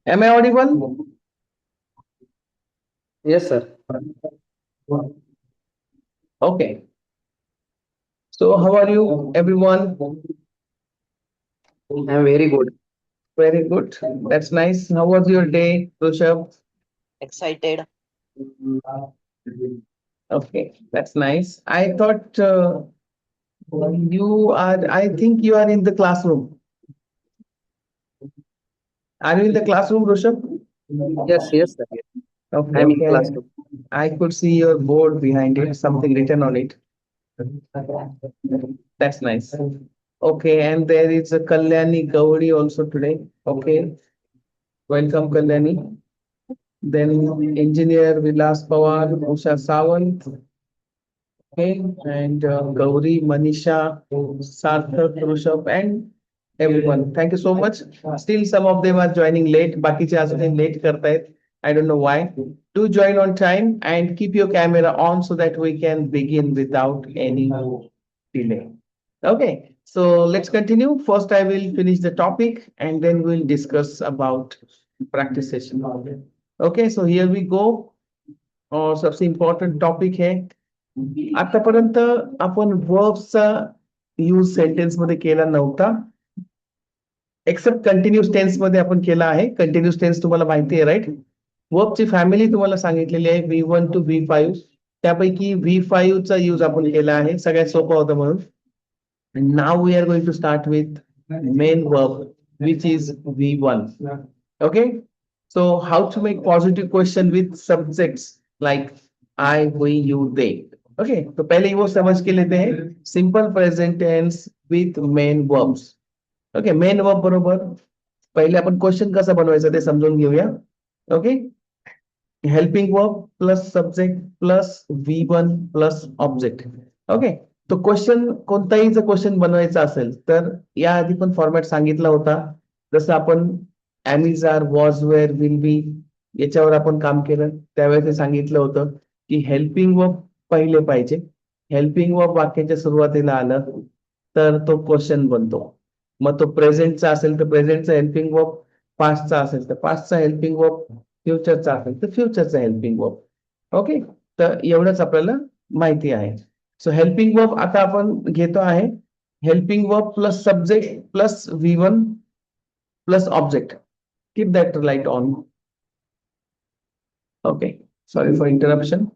Am I audible? Yes, sir. Okay. So how are you, everyone? I am very good. Very good. That's nice. How was your day, Rushabh? Excited. Okay, that's nice. I thought I think you are in the classroom. Are you in the classroom, Rushabh? Yes, yes, sir. Yes. Okay, I am in okay. classroom. I could see your board behind it, something written on it. That's nice. Okay, and there is a Kalyani Gauri also today. Okay, welcome, Kalyani. Then engineer Vilas Pawar, Usha Sawant, okay, and Gauri, Manisha, Sarthak, Rushabh, and everyone. Thank you so much. Still, some of them are joining late. बाकीचे अजून late करतायत. I don't know why. Do join on time and keep your camera on so that we can begin without any delay. Okay, so let's continue. First, I will finish the topic and then we'll discuss about practice session. Okay, so here we go. और सबसे important topic है आतापर्यंत आपण वर्ब्सचा use sentence मध्ये केला नव्हता accept continuous tense मध्ये आपण केला आहे कंटिन्युअस टेन्स तुम्हाला माहिती आहे राईट वर्बची फॅमिली तुम्हाला सांगितलेली आहे V1 to V5 त्यापैकी V5 चा यूज आपण केला आहे सगळ्यात सोपा होता म्हणून नाव we are going to start with main verb which is V1 okay so how to make positive question with subjects like I we you they okay तो पहले वो समझ के लेते हैं simple present tense with main verbs okay main verb बरोबर पहिले आपण क्वेश्चन कसा बनवायचा ते समजून घेऊया okay helping verb plus subject plus V1 plus object okay तो क्वेश्चन कोणताही जर क्वेश्चन बनवायचा असेल तर याआधी पण फॉर्मॅट सांगितला होता जसं आपण am is are was were will be याच्यावर आपण काम केलं त्यावेळेस ते सांगितलं होतं की हेल्पिंग वर्ब पहिले पाहिजे हेल्पिंग वर्ब वाक्याच्या सुरुवातीला आलं तर तो क्वेश्चन बनतो मग तो प्रेझेंटचा असेल तर प्रेझेंटचा हेल्पिंग वर्ब पास्टचा असेल तर पास्टचा हेल्पिंग वर्ब फ्युचरचा असेल तर फ्युचरचा हेल्पिंग वर्ब ओके तर एवढंच आपल्याला माहिती आहे सो हेल्पिंग वर्ब आता आपण घेतो आहे helping verb plus subject plus V1 plus object keep that light on okay sorry for interruption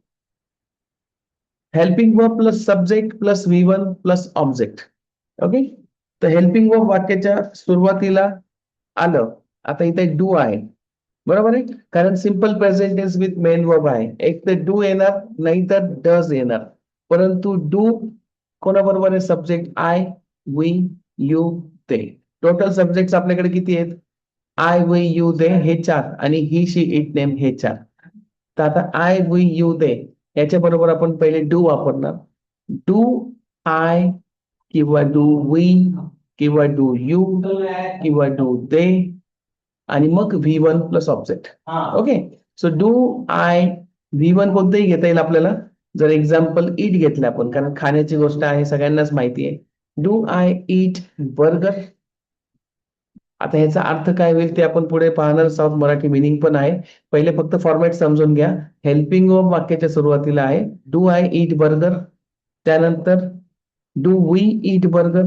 helping verb plus subject plus V1 plus object okay तर हेल्पिंग वर्ब वाक्याच्या सुरुवातीला आलं आता इथे डू आहे बरोबर आहे कारण simple present tense with main verb आहे एक तर डू येणार नाही तर डज येणार परंतु डू कोणाबरोबर आहे सब्जेक्ट आय वी यू ते टोटल सब्जेक्ट आपल्याकडे किती आहेत आय वी यू दे हे चार आणि ही शी इट नेम हे चार तर आता आय वी यू दे याच्या बरोबर आपण पहिले डू वापरणार डू आय किंवा डू वी किंवा डू यू किंवा डू दे आणि मग V1 plus object okay so do I V1 कोणतंही घेता येईल आपल्याला जर एक्झाम्पल इट घेतलं आपण कारण खाण्याची गोष्ट आहे सगळ्यांनाच माहिती आहे डू आय इट बर्गर आता ह्याचा अर्थ काय होईल ते आपण पुढे पाहणार आहोत मराठी मिनिंग पण आहे पहिले फक्त फॉर्मॅट समजून घ्या हेल्पिंग वर्ब वाक्याच्या सुरुवातीला आहे डू आय इट बर्गर त्यानंतर do we eat burger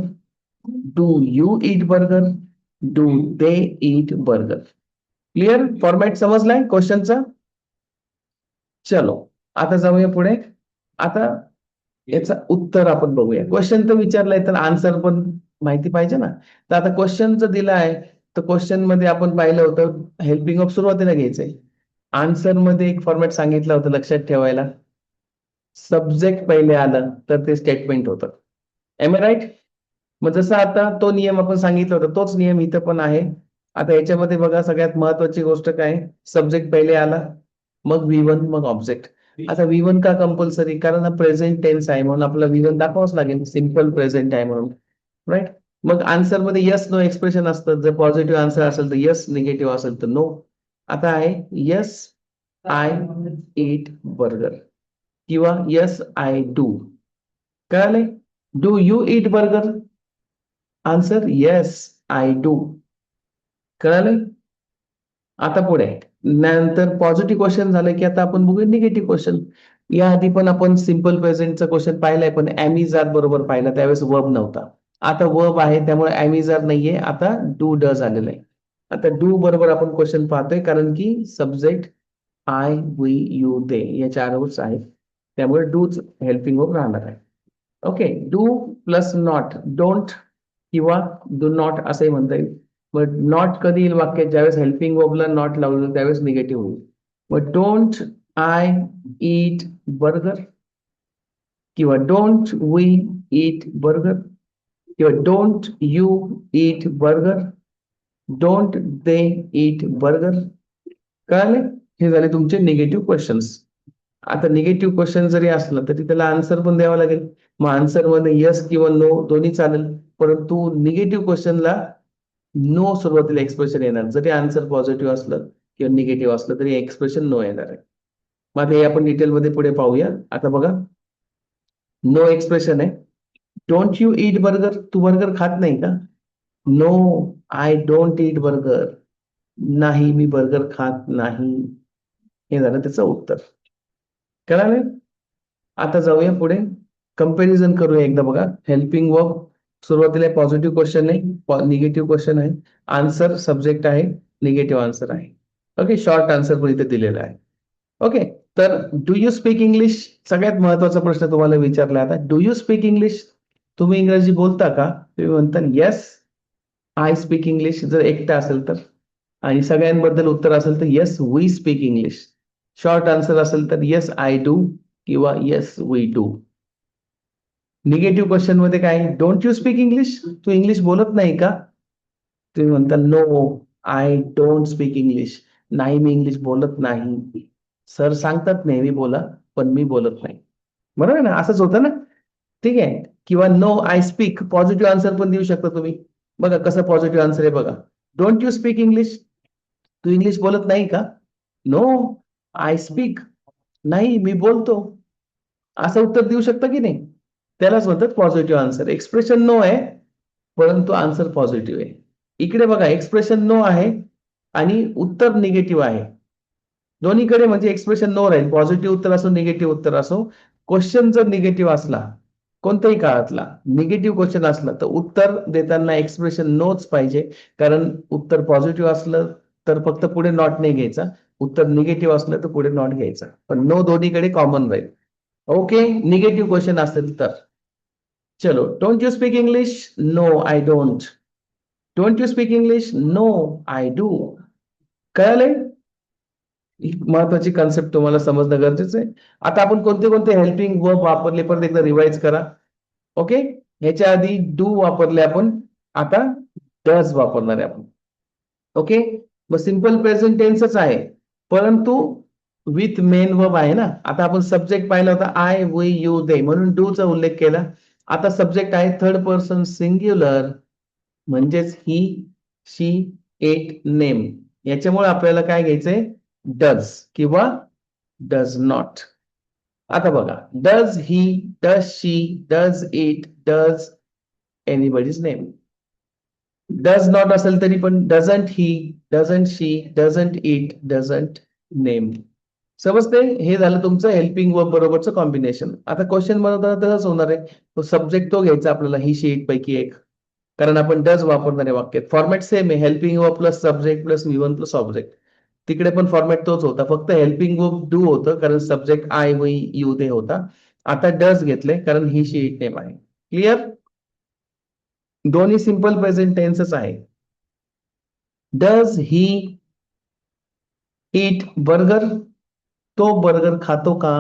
do you eat burger do they eat burger clear format समजलाय क्वेश्चनचा चलो आता जाऊया पुढे आता याचं उत्तर आपण बघूया क्वेश्चन तर विचारलाय तर आन्सर पण माहिती पाहिजे ना तर आता क्वेश्चन जर दिला आहे तर क्वेश्चन मध्ये आपण पाहिलं होतं हेल्पिंग ऑफ सुरुवातीला घ्यायचंय आन्सर मध्ये एक फॉर्मॅट सांगितलं होतं लक्षात ठेवायला सब्जेक्ट पहिले आलं तर ते स्टेटमेंट होतं एम ए राईट मग जसं आता तो नियम आपण सांगितला होता तोच नियम इथं पण आहे आता याच्यामध्ये बघा सगळ्यात महत्वाची गोष्ट काय सब्जेक्ट पहिले आला मग V1 मग ऑब्जेक्ट आता V1 का कंपल्सरी कारण हा प्रेझेंट टेन्स आहे म्हणून आपला V1 दाखवाच लागेल सिम्पल प्रेझेंट आहे म्हणून राईट मग आन्सर मध्ये यस नो एक्सप्रेशन असतं जर पॉझिटिव्ह आन्सर असेल तर यस निगेटिव्ह असेल तर नो आता आहे यस आय इट बर्गर किंवा यस आय डू कळाले do you eat burger? Answer yes I do. कळालं? आता पुढे नंतर पॉझिटिव्ह क्वेश्चन झालं की आता आपण बघूया निगेटिव्ह क्वेश्चन. या आधी पण आपण सिम्पल प्रेझेंटचा क्वेश्चन पाहिलाय, पण ॲमिजार बरोबर पाहिला, त्यावेळेस वर्ब नव्हता. आता वर्ब आहे त्यामुळे ॲमिजार नाहीये, आता डू डज आलेलं आहे. आता डू बरोबर आपण क्वेश्चन पाहतोय कारण की subject I we you they या चारच आहेत, त्यामुळे डूच हेल्पिंग वर्ब राहणार आहे. Okay, do plus not, don't किंवा डू नॉट असंही म्हणता येईल. मग नॉट कधी येईल वाक्यात? ज्यावेळेस हेल्पिंग वर्बला नॉट लावलं त्यावेळेस निगेटिव्ह होईल. मग डोंट आय ईट बर्गर किंवा डोंट वी ईट बर्गर किंवा don't you eat burger, don't they eat burger. कळाले? हे झाले तुमचे निगेटिव्ह क्वेश्चन्स. आता निगेटिव्ह क्वेश्चन जरी असलं तरी त्याला आन्सर पण द्यावा लागेल. मग आन्सर मध्ये येस किंवा नो दोन्ही चालेल, परंतु निगेटिव्ह क्वेश्चनला नो सुरुवातीला एक्सप्रेशन येणार. जरी आन्सर पॉझिटिव्ह असलं किंवा निगेटिव्ह असलं तरी एक्सप्रेशन नो येणार आहे. मग आता हे आपण डिटेलमध्ये पुढे पाहूया. आता बघा, नो एक्सप्रेशन आहे. Don't you eat burger? तू बर्गर खात नाही का? No I don't eat burger. नाही, मी बर्गर खात नाही. हे झालं त्याचं उत्तर. कळालं? आता जाऊया पुढे, कंपॅरिझन करूया एकदा. बघा, हेल्पिंग वर्ब सुरुवातीला पॉझिटिव्ह क्वेश्चन आहे, निगेटिव्ह क्वेश्चन आहे, आन्सर सब्जेक्ट आहे, निगेटिव्ह आन्सर आहे. ओके, शॉर्ट आन्सर पण इथे दिलेला आहे. ओके, तर डू यू स्पीक इंग्लिश? सगळ्यात महत्वाचा प्रश्न तुम्हाला विचारला. आता डू यू स्पीक इंग्लिश? तुम्ही इंग्रजी बोलता का? तुम्ही म्हणता येस आय स्पीक इंग्लिश जर एकटा असेल तर, आणि सगळ्यांबद्दल उत्तर असेल तर yes we speak English. Short answer असेल तर येस आय डू किंवा yes we do. Negative question मध्ये काय? Don't you speak English? तू इंग्लिश बोलत नाही का? तुम्ही म्हणता no I don't speak English. नाही, मी इंग्लिश बोलत नाही. सर सांगतात नेहमी बोला, पण मी बोलत नाही. बरोबर ना? असंच होतं ना? ठीक आहे. किंवा no I speak, positive answer पण देऊ शकता तुम्ही. बघा कसं पॉझिटिव्ह आन्सर आहे बघा. Don't you speak English? तू इंग्लिश बोलत नाही का? No I speak. नाही, मी बोलतो. असं उत्तर देऊ शकता की नाही? त्यालाच म्हणतात पॉझिटिव्ह आन्सर. एक्सप्रेशन नो आहे, परंतु आन्सर पॉझिटिव्ह आहे. इकडे बघा, एक्सप्रेशन नो आहे आणि उत्तर निगेटिव्ह आहे. दोन्हीकडे म्हणजे एक्सप्रेशन नो राहील, पॉझिटिव्ह उत्तर असो निगेटिव्ह उत्तर असो. क्वेश्चन जर निगेटिव्ह असला, कोणत्याही काळातला निगेटिव्ह क्वेश्चन असला, तर उत्तर देताना एक्सप्रेशन नोच पाहिजे. कारण उत्तर पॉझिटिव्ह असलं तर फक्त पुढे नॉट नाही घ्यायचा, उत्तर निगेटिव्ह असलं तर पुढे नॉट घ्यायचा, पण नो दोन्हीकडे कॉमन राहील. ओके, निगेटिव्ह क्वेश्चन असेल तर. चलो, don't you speak English? No I don't. Don't you speak English? No I do. कळालंय? ही महत्वाची कन्सेप्ट तुम्हाला समजणं गरजेचं आहे. आता आपण कोणते कोणते हेल्पिंग वर्ब वापरले परत एकदा रिवाइज करा. ओके, ह्याच्या आधी डू वापरले आपण, आता डज वापरणार आहे आपण. ओके, मग सिंपल प्रेझेंट टेन्सच आहे, परंतु विथ मेन वर्ब आहे ना. आता आपण सब्जेक्ट पाहिला होता आय वी यू दे, म्हणून डू चा उल्लेख केला. आता सब्जेक्ट आहे थर्ड पर्सन सिंग्युलर, म्हणजेच ही शी इट नेम. याच्यामुळे आपल्याला काय घ्यायचंय? डज किंवा डज नॉट. आता बघा, does he, does she, does it, does anybody's name. Does not असेल तरी पण doesn't he, doesn't she, doesn't it, doesn't name. समजते? हे झालं तुमचं हेल्पिंग वर्ब बरोबरचं कॉम्बिनेशन. आता क्वेश्चन बनवताना तसंच होणार आहे. तो सब्जेक्ट तो घ्यायचा आपल्याला, ही शी इट पैकी एक, कारण आपण डज वापरणार आहे वाक्यात. फॉर्मॅट सेम आहे, helping verb plus subject plus V1 plus object. तिकडे पण फॉर्मॅट तोच होता, फक्त हेल्पिंग वर्ब डू होतं कारण subject I we you they होता. आता डज घेतले कारण ही शी इट नेम आहे. क्लिअर? दोन्ही सिंपल प्रेझेंट टेन्सच आहे. Does he it burger? तो बर्गर खातो का?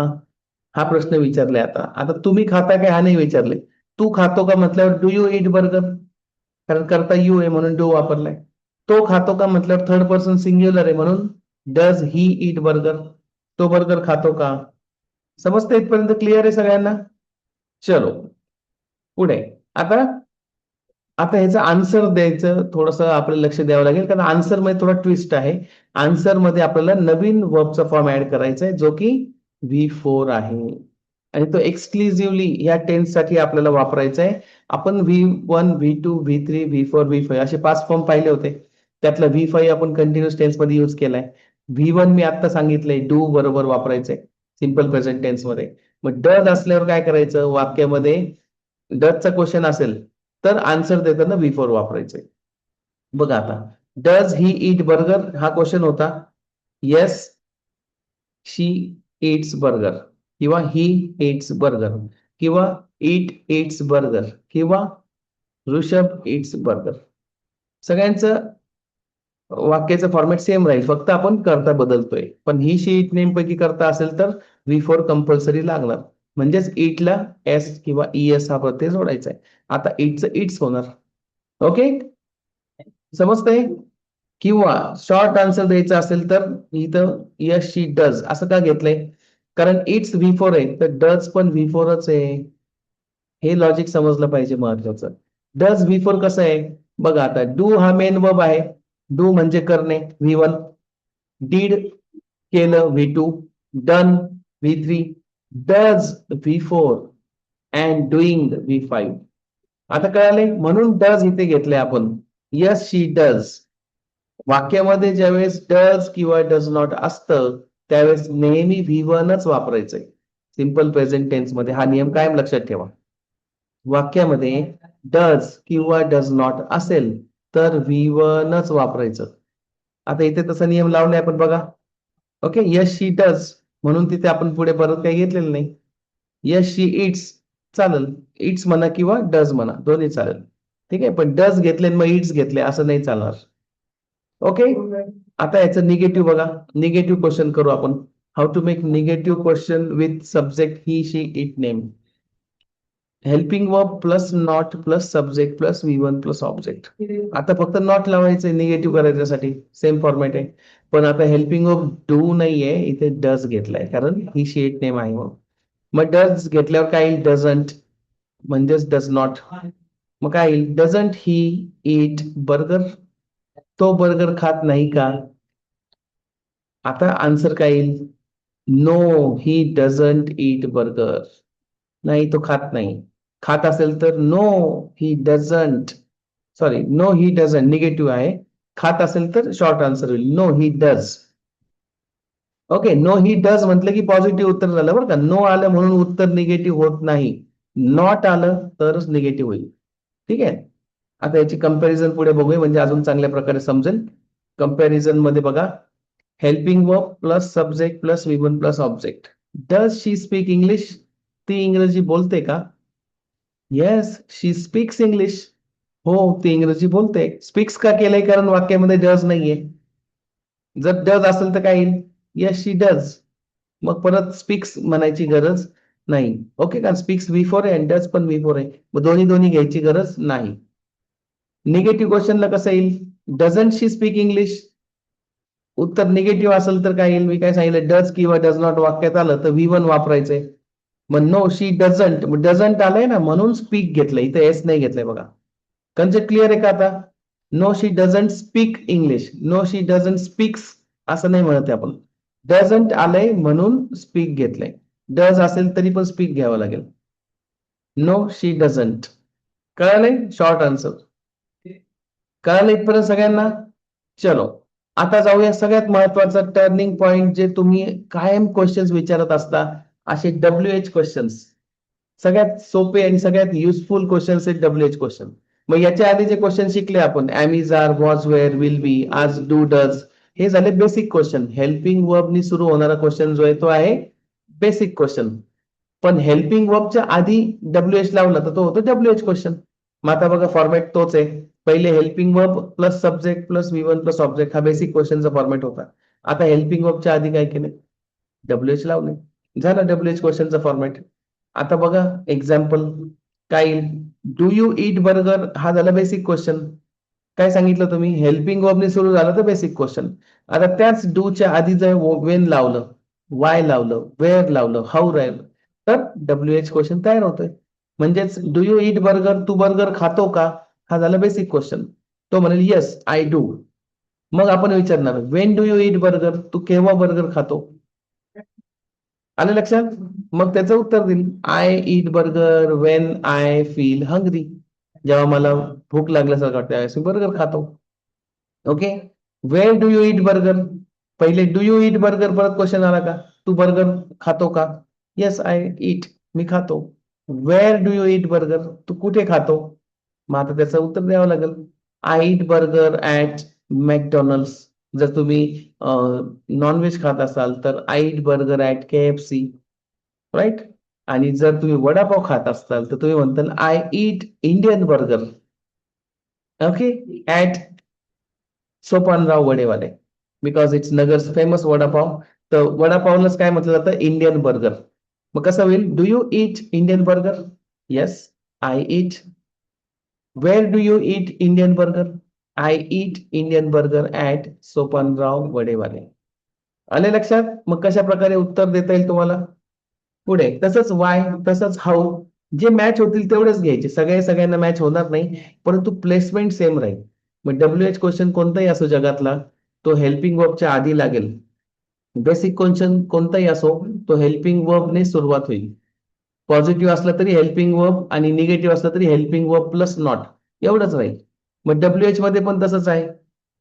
हा प्रश्न विचारलाय. आता आता तुम्ही खाता काय हा नाही विचारले. तू खातो का म्हटल्यावर डू यू इट बर्गर, कारण करता यू आहे म्हणून डू वापरलाय. तो खातो का म्हटल्यावर थर्ड पर्सन सिंग्युलर आहे म्हणून डज ही इट बर्गर. तो बर्गर खातो का? समजतं इथपर्यंत? क्लिअर आहे सगळ्यांना? चलो पुढे. आता आता ह्याचं आन्सर द्यायचं थोडंसं आपल्याला लक्ष द्यावं लागेल, कारण आन्सर मध्ये थोडा ट्विस्ट आहे. आन्सर मध्ये आपल्याला नवीन वर्बचा फॉर्म ऍड करायचा आहे, जो की V4 आहे. आणि तो एक्सक्लुझिव्हली ह्या टेन्स साठी आपल्याला वापरायचा आहे. आपण V1, V2, V3, V4, V5 असे 5 फॉर्म पाहिले होते. त्यातला V5 आपण कंटिन्युअस टेन्स मध्ये युज केलाय. V1 मी आता सांगितलंय डू बरोबर वापरायचंय सिम्पल प्रेझेंट टेन्स मध्ये. मग डज असल्यावर काय करायचं, वाक्यामध्ये डजचा क्वेश्चन असेल तर आन्सर देताना V4 वापरायचंय. बघा आता, डज ही ईट बर्गर हा क्वेश्चन होता. येस शी इट्स बर्गर किंवा ही इट्स बर्गर किंवा इट इट्स बर्गर किंवा ऋषभ इट्स बर्गर. सगळ्यांचं वाक्याचं फॉर्मॅट सेम राहील, फक्त आपण करता बदलतोय. पण ही शी इट नेम पैकी करता असेल तर V4 कंपल्सरी लागणार. म्हणजेच इटला एस किंवा ES हा प्रत्यय जोडायचा आहे. आता इटचं इट्स होणार. ओके, समजतंय? किंवा शॉर्ट आन्सर द्यायचा असेल तर इथं यस शी डज असं का घेतलंय, कारण इट्स V4 आहे तर डज पण V4च आहे. हे लॉजिक समजलं पाहिजे महत्वाचं. डज V4 कसं आहे बघा. आता डू हा मेन वर्ब आहे. डू म्हणजे करणे V1, डीड केलं V2, done V3, does V4 and doing V5. आता कळाले, म्हणून डज इथे घेतले आपण. Yes she does. वाक्यामध्ये ज्यावेळेस डज किंवा डज नॉट असतं त्यावेळेस नेहमी V1च वापरायचंय सिम्पल प्रेझेंट टेन्स मध्ये. हा नियम कायम लक्षात ठेवा. वाक्यामध्ये डज किंवा डज नॉट असेल तर V1च वापरायचं. आता इथे तसा नियम लावलाय आपण बघा. ओके, यस शी डज म्हणून तिथे आपण पुढे परत काही घेतलेलं नाही. यस शी इट्स चालेल, इट्स म्हणा किंवा डज म्हणा दोन्ही चालेल. ठीक आहे, पण डज घेतले मग इट्स घेतले असं नाही चालणार. ओके, आता याचं निगेटिव्ह बघा. निगेटिव्ह क्वेश्चन करू आपण. How to make negative question with subject he she it name. Helping verb plus not plus subject plus V1 plus object. आता फक्त नॉट लावायचंय निगेटिव्ह करायच्यासाठी, सेम फॉर्मॅट आहे. पण आता हेल्पिंग वर्ब डू नाहीये, इथे डज घेतलाय कारण ही शी इट नेम आहे म्हणून. मग डज घेतल्यावर काय येईल, डझंट म्हणजेच डज नॉट. मग काय येईल, डझंट ही इट बर्गर. तो बर्गर खात नाही का. आता आन्सर काय येईल, no he doesn't eat burger. नाही तो खात नाही. खात असेल तर no he doesn't, sorry no he doesn't negative आहे. खात असेल तर शॉर्ट आन्सर होईल no he does. Okay, no he does म्हटलं की पॉझिटिव्ह उत्तर झालं बरं का. नो आलं म्हणून उत्तर निगेटिव्ह होत नाही. नॉट आलं तरच निगेटिव्ह होईल. ठीक आहे, आता याची कंपॅरिझन पुढे बघूया म्हणजे अजून चांगल्या प्रकारे समजेल. कंपॅरिझन मध्ये बघा, helping verb plus subject plus V1 plus object. Does she speak English. ती इंग्रजी बोलते का. येस शी स्पीक्स इंग्लिश. हो ती इंग्रजी बोलते. स्पीक्स का केलंय, कारण वाक्यामध्ये डज नाहीये. जर डज असेल तर काय येईल, येस शी डज. मग परत स्पीक्स म्हणायची गरज नाही. ओके, कारण स्पीक्स V4 आहे आणि डज पण V4 आहे. मग दोन्ही दोन्ही घ्यायची गरज नाही. निगेटिव्ह क्वेश्चनला कसं येईल, डझंट शी स्पीक इंग्लिश. उत्तर निगेटिव्ह असेल तर काय येईल, मी काय सांगितलं, डज किंवा डज नॉट वाक्यात आलं तर V1 वापरायचंय. मग नो शी डझंट, डझंट आलंय ना म्हणून स्पीक घेतलंय, इथे एस नाही घेतलंय बघा. कन्सेप्ट क्लिअर आहे का आता. No she doesn't speak English, no she doesn't speaks असं नाही म्हणत आपण. डझंट आलंय म्हणून स्पीक घेतलंय. डज असेल तरी पण स्पीक घ्यावं लागेल. No she doesn't. कळालंय, शॉर्ट आन्सर. कळालं इथपर्यंत सगळ्यांना. चलो आता जाऊया सगळ्यात महत्वाचा टर्निंग पॉइंट, जे तुम्ही कायम क्वेश्चन्स विचारत असता, असे WH क्वेश्चन्स. सगळ्यात सोपे आणि सगळ्यात युजफुल क्वेश्चन्स आहेत WH क्वेश्चन. मग याच्या आधी जे क्वेश्चन शिकले आपण, am are, was, were, will be, आज, डू, डज, हे झाले बेसिक क्वेश्चन. हेल्पिंग वर्बनी सुरू होणारा क्वेश्चन जो आहे तो आहे बेसिक क्वेश्चन. पण हेल्पिंग वर्बच्या आधी WH लावला तर तो होतो WH क्वेश्चन. मग आता बघा फॉर्मॅट तोच आहे. पहिले helping verb plus subject plus V1 plus object हा बेसिक क्वेश्चनचा फॉर्मॅट होता. आता हेल्पिंग वर्बच्या आधी काय केले, WH लावले, झाला WH क्वेश्चनचा फॉर्मॅट. आता बघा एक्झाम्पल काय येईल, डू यू ईट बर्गर हा झाला बेसिक क्वेश्चन. काय सांगितलं तुम्ही, हेल्पिंग वर्बने सुरू झालं तर बेसिक क्वेश्चन. आता त्याच डू च्या आधी जर वेन लावलं, वाय लावलं, वेअर लावलं, हाऊ राहिलं तर WH क्वेश्चन तयार होतोय. म्हणजेच डू यू ईट बर्गर, तू बर्गर खातो का, हा झाला बेसिक क्वेश्चन. तो म्हणेल येस आय डू. मग आपण विचारणार when do you eat burger, तू केव्हा बर्गर खातो. आलं लक्षात? मग त्याचं उत्तर देईल I eat burger when I feel hungry. जेव्हा मला भूक लागल्यासारखं वाटतं त्यावेळेस मी बर्गर खातो. Okay. Where do you eat burger? पहिले डू यू ईट बर्गर, परत क्वेश्चन आला का? तू बर्गर खातो का? येस आय ईट, मी खातो. Where do you eat burger? तू कुठे खातो? मग आता त्याचं उत्तर द्यावं लागेल. I eat burger at McDonald's. जर तुम्ही नॉनव्हेज खात असाल तर I eat burger at KFC, right. आणि जर तुम्ही वडापाव खात असाल तर तुम्ही म्हणताल I eat Indian burger, okay, at Sopanrao Wadewale, because it's Nagar's famous vada pav. तर वडापावलाच काय म्हटलं जातं? Indian burger. मग कसं होईल? Do you eat Indian burger? Yes I eat. Where do you eat Indian burger? I eat Indian burger at Sopanrao Wadewale. आले लक्षात? मग कशा प्रकारे उत्तर देता येईल तुम्हाला पुढे? तसंच वाय, तसंच हाऊ, जे मॅच होतील तेवढेच घ्यायचे. सगळ्यांना मॅच होणार नाही, परंतु प्लेसमेंट सेम राहील. मग WH क्वेश्चन कोणताही असो जगातला, तो हेल्पिंग वर्बच्या आधी लागेल. बेसिक क्वेश्चन कोणताही असो, तो हेल्पिंग वर्बने सुरुवात होईल. पॉझिटिव्ह असला तरी हेल्पिंग वर्ब आणि निगेटिव्ह असला तरी हेल्पिंग वर्ब प्लस नॉट, एवढंच राहील. मग WH मध्ये पण तसंच आहे.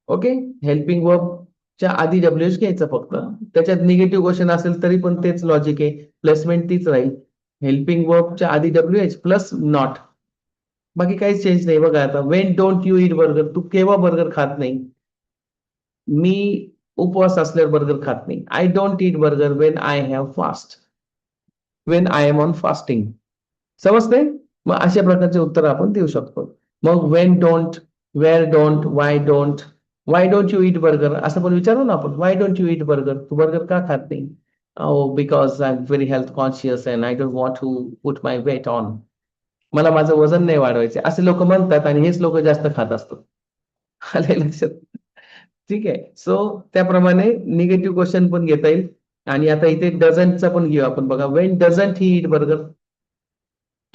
ओके. हेल्पिंग वर्बच्या आधी WH घ्यायचं फक्त. त्याच्यात निगेटिव्ह क्वेश्चन असेल तरी पण तेच लॉजिक आहे, प्लेसमेंट तीच राहील. हेल्पिंग वर्बच्या आधी WH प्लस नॉट, बाकी काहीच चेंज नाही. बघा आता, when don't you eat burger? तू केव्हा बर्गर खात नाही? मी उपवास असल्यावर बर्गर खात नाही. I don't eat burger when I have fast, when I am on fasting. समजते? मग अशा प्रकारचे उत्तर आपण देऊ शकतो. मग when don't, where don't, why don't you eat burger असं पण विचारू ना आपण. Why don't you eat burger? तू बर्गर का खात नाही? Because I am very health conscious and I don't want to put my weight on. मला माझं वजन नाही वाढवायचे, असे लोक म्हणतात आणि हेच लोक जास्त खात असतात. आले लक्षात? ठीक आहे. सो त्याप्रमाणे निगेटिव्ह क्वेश्चन पण घेता येईल. आणि आता इथे डझंटचा पण घेऊ आपण. बघा, Wien doesn't he eat burger?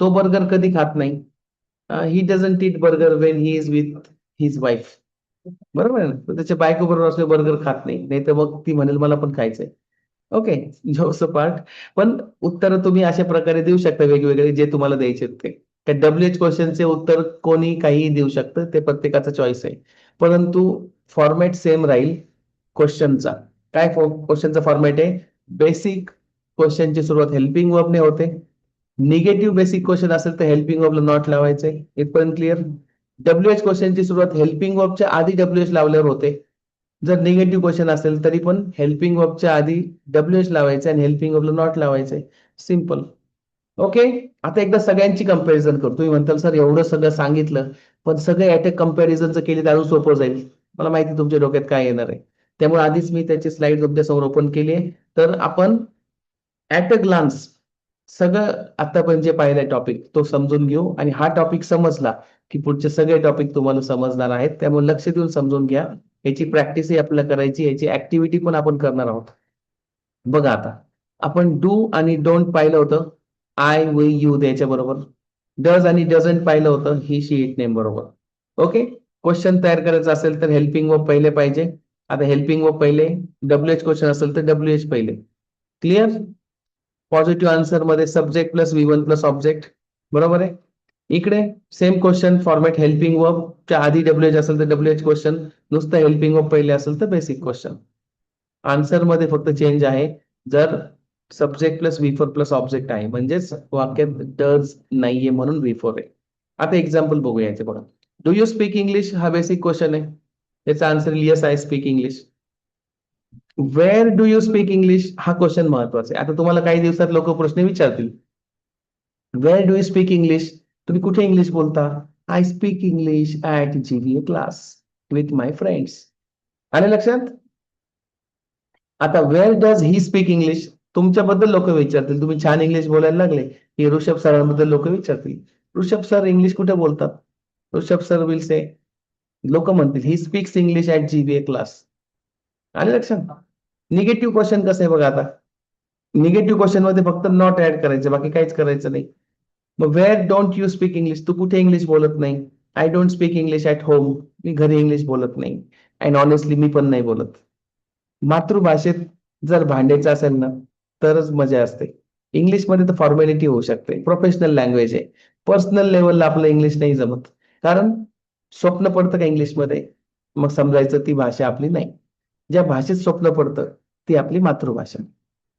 तो बर्गर कधी खात नाही. ही doesn't eat burger when he is with his wife. बरोबर आहे ना? तर त्याच्या बायको बरोबर असले बर्गर खात नाही, नाही तर मग ती म्हणेल मला पण खायचंय. ओके. जोस पार्ट. पण उत्तर तुम्ही अशा प्रकारे देऊ शकता वेगवेगळे, जे तुम्हाला द्यायचे ते. त्या WH क्वेश्चनचे उत्तर कोणी काहीही देऊ शकतं, ते प्रत्येकाचा चॉईस आहे. परंतु फॉर्मॅट सेम राहील क्वेश्चनचा. काय क्वेश्चनचा फॉर्मॅट आहे? बेसिक क्वेश्चनची सुरुवात हेल्पिंग वर्बने होते. निगेटिव्ह बेसिक क्वेश्चन असेल तर हेल्पिंग वर्बला नॉट लावायचंय. इथपर्यंत क्लिअर? WH क्वेश्चनची सुरुवात हेल्पिंग वर्बच्या आधी WH लावल्यावर होते. जर निगेटिव्ह क्वेश्चन असेल तरी पण हेल्पिंग वर्बच्या आधी WH लावायचे आणि हेल्पिंग वर्बला नॉट लावायचे. सिम्पल. ओके. आता एकदा सगळ्यांची कंपॅरिझन करतो. तुम्ही म्हणताल सर एवढं सगळं सांगितलं, पण सगळे ऍट अ कंपॅरिझन केली तर अजून सोपं जाईल. मला माहिती तुमच्या डोक्यात काय येणार आहे. त्यामुळे आधीच मी त्याची स्लाइड तुमच्या समोर ओपन केली आहे. तर आपण ऍट अ ग्लान्स सगळं आतापर्यंत जे पाहिलंय टॉपिक तो समजून घेऊ. आणि हा टॉपिक समजला की पुढचे सगळे टॉपिक तुम्हाला समजणार आहेत. त्यामुळे लक्ष देऊन समजून घ्या. याची प्रॅक्टिसही आपल्याला करायची, याची ऍक्टिव्हिटी पण आपण करणार आहोत. बघा आता, आपण डू आणि डोंट पाहिलं होतं आय, वी, यू द्यायच्या बरोबर. डज आणि डझंट पाहिलं होतं ही, शी, इट नेम बरोबर. ओके. क्वेश्चन तयार करायचं असेल तर हेल्पिंग वर्ब पहिले पाहिजे. आता हेल्पिंग वर्ब पहिले, WH क्वेश्चन असेल तर WH पहिले. क्लिअर? पॉझिटिव्ह आन्सर मध्ये subject plus V1 plus object. बरोबर आहे. इकडे सेम क्वेश्चन फॉर्मॅट, हेल्पिंग वर्बच्या आधी WH असेल तर WH क्वेश्चन, नुसतं हेल्पिंग वर्ब पहिले असेल तर बेसिक क्वेश्चन. आन्सर मध्ये फक्त चेंज आहे, जर subject plus V4 plus object आहे, म्हणजेच वाक्यात डज नाहीये म्हणून V4 आहे. आता एक्झाम्पल बघूया याचे. बघा, डू यू स्पीक इंग्लिश हा बेसिक क्वेश्चन आहे. याचा answer yes I speak English. Where do you speak English हा क्वेश्चन महत्वाचा आहे. आता तुम्हाला काही दिवसात लोक प्रश्न विचारतील, where do you speak English? तुम्ही कुठे इंग्लिश बोलता? I speak English at GVA class with my friends. आले लक्षात? आता where does he speak English? तुमच्याबद्दल लोक विचारतील, तुम्ही छान इंग्लिश बोलायला लागले की ऋषभ सरांबद्दल लोक विचारतील, ऋषभ सर इंग्लिश कुठे बोलतात? ऋषभ सर विल से, लोक म्हणतील he speaks English at GVA class. आले लक्षात? निगेटिव्ह क्वेश्चन कसं आहे बघा. आता निगेटिव्ह क्वेश्चन मध्ये फक्त नॉट ऍड करायचं, बाकी काहीच करायचं नाही. मग where don't you speak English? तू कुठे इंग्लिश बोलत नाही? I don't speak English at home. मी घरी इंग्लिश बोलत नाही. अँड ऑनेस्टली मी पण नाही बोलत. मातृभाषेत जर भांडायचं असेल ना, तरच मजा असते. इंग्लिशमध्ये तर फॉर्मॅलिटी होऊ शकते, प्रोफेशनल लँग्वेज आहे. पर्सनल लेवलला आपलं इंग्लिश नाही जमत. कारण स्वप्न पडतं का इंग्लिशमध्ये, मग समजायचं ती भाषा आपली नाही. ज्या भाषेत स्वप्न पडतं ती आपली मातृभाषा.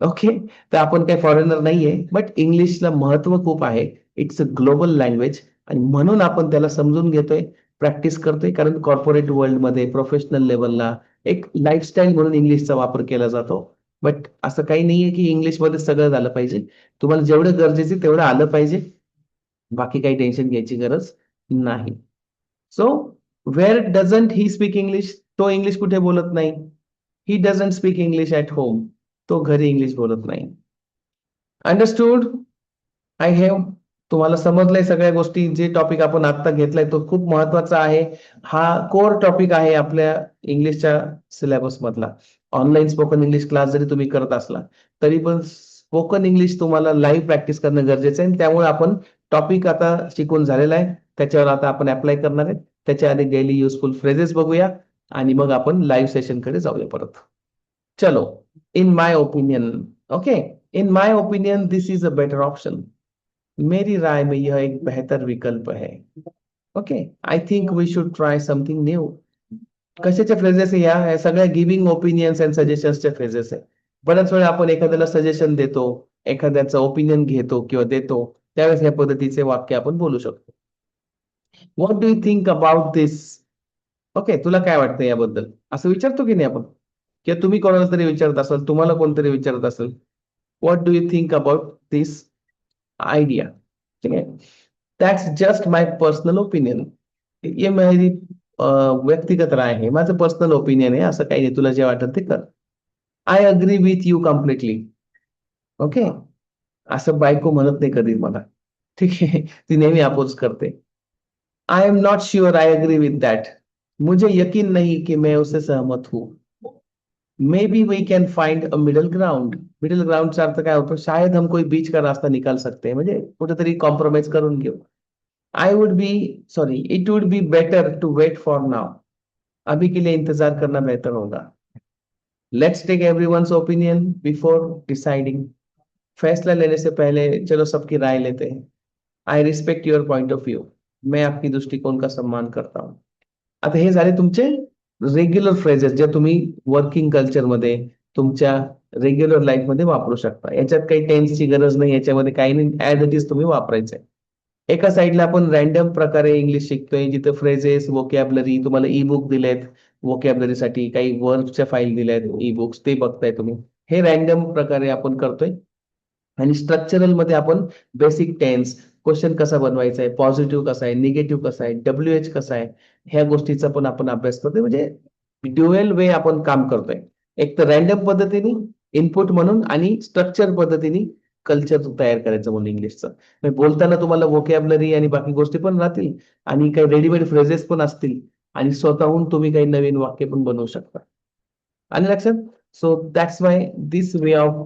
ओके. तर आपण काही फॉरेनर नाहीये, बट इंग्लिशला महत्व खूप आहे. इट्स अ ग्लोबल लँग्वेज आणि म्हणून आपण त्याला समजून घेतोय, प्रॅक्टिस करतोय. कारण कॉर्पोरेट वर्ल्डमध्ये प्रोफेशनल लेव्हलला एक लाईफस्टाईल म्हणून इंग्लिशचा वापर केला जातो. बट असं काही नाहीये की इंग्लिशमध्ये सगळं झालं पाहिजे. तुम्हाला जेवढं गरजेचं तेवढं आलं पाहिजे. बाकी काही टेन्शन घ्यायची गरज नाही. So wear doesn't he speak English? तो इंग्लिश कुठे बोलत नाही. He doesn't speak English at home. तो घरी इंग्लिश बोलत नाही. अंडरस्टूड? I have. तुम्हाला समजलंय सगळ्या गोष्टी. जे टॉपिक आपण आता घेतलाय तो खूप महत्वाचा आहे. हा कोर टॉपिक आहे आपल्या इंग्लिशच्या सिलेबस मधला. ऑनलाईन स्पोकन इंग्लिश क्लास जरी तुम्ही करत असला तरी पण स्पोकन इंग्लिश तुम्हाला लाईव्ह प्रॅक्टिस करणं गरजेचं आहे. त्यामुळे आपण टॉपिक आता शिकून झालेला आहे. त्याच्यावर आता आपण अप्लाय करणार आहे. त्याच्या आधी डेली युजफुल फ्रेजेस बघूया आणि मग आपण लाईव्ह सेशन कडे जाऊया परत. चलो. In my opinion. Okay. In my opinion this is a better option. मेरी राय में यह एक बेहतर विकल्प है. Okay. I think we should try something new. कशाच्या फ्रेजेस आहे या सगळ्या गिव्हिंग ओपिनियन्स अँड सजेशन्सच्या फ्रेजेस आहे. बऱ्याच वेळा आपण एखाद्याला सजेशन देतो, एखाद्याचं ओपिनियन घेतो किंवा देतो, त्यावेळेस या पद्धतीचे वाक्य आपण बोलू शकतो. What do you think about this? Okay. तुला काय वाटतं याबद्दल? असं विचारतो की नाही आपण? किंवा तुम्ही कोणाला तरी विचारत असाल, तुम्हाला कोणतरी विचारत असेल, what do you think about this idea? ठीक है. That's just my personal opinion. ये मेरी व्यक्तिगत राय आहे. माझं पर्सनल ओपिनियन आहे. असं काही नाही. तुला जे वाटेल ते कर. I agree with you completely. Okay. असं बायको म्हणत नाही कधी मला. ठीक आहे. ती नेहमी अपोज करते. I am not sure I agree with that. मुझे यकीन नहीं कि मैं उससे सहमत हूं. May be we can find a middle ground. Middle ग्राउंडचा अर्थ काय होतो? शायद हम कोई बीच का रास्ता निकाल सकते हैं. म्हणजे कुठेतरी कॉम्प्रोमाइज करून घेऊ. I would be sorry it would be better to wait for now. अभी के लिए इंतजार करना बेहतर होगा. Let's take everyone's opinion before deciding. फैसला लेने से पहले चलो सबकी राय लेते हैं. I respect your point of view. मैं आपकी दृष्टिकोन का सम्मान करता हूं. आता हे झाले तुमचे रेग्युलर फ्रेजेस जे तुम्ही वर्किंग कल्चरमध्ये तुमच्या रेग्युलर लाईफमध्ये वापरू शकता. याच्यात काही टेन्सची गरज नाही. याच्यामध्ये काही नाही. ऍज इट इज तुम्ही वापरायचंय. एका साइडला आपण रॅन्डम प्रकारे इंग्लिश शिकतोय, जिथे फ्रेजेस, व्होकॅब्लरी तुम्हाला ई बुक दिलेत. व्होकॅब्लरीसाठी काही वर्बच्या फाईल दिल्यात, ई बुक्स ते बघताय तुम्ही. हे रॅन्डम प्रकारे आपण करतोय. आणि स्ट्रक्चरल मध्ये आपण बेसिक टेन्स, क्वेश्चन कसा बनवायचा आहे, पॉझिटिव्ह कसा आहे, निगेटिव्ह कसा आहे, WH कसा आहे, ह्या गोष्टीचा पण आपण अभ्यास करतोय. म्हणजे ड्युएल वे आपण काम करतोय. एक तर रॅन्डम पद्धतीने इनपुट म्हणून आणि स्ट्रक्चर पद्धतीने कल्चर तयार करायचं म्हणून इंग्लिशचं. म्हणजे बोलताना तुम्हाला व्होकॅब्लरी आणि बाकी गोष्टी पण राहतील आणि काही रेडीमेड फ्रेजेस पण असतील आणि स्वतःहून तुम्ही काही नवीन वाक्य पण बनवू शकता. आणि लक्षात. So that's why this way of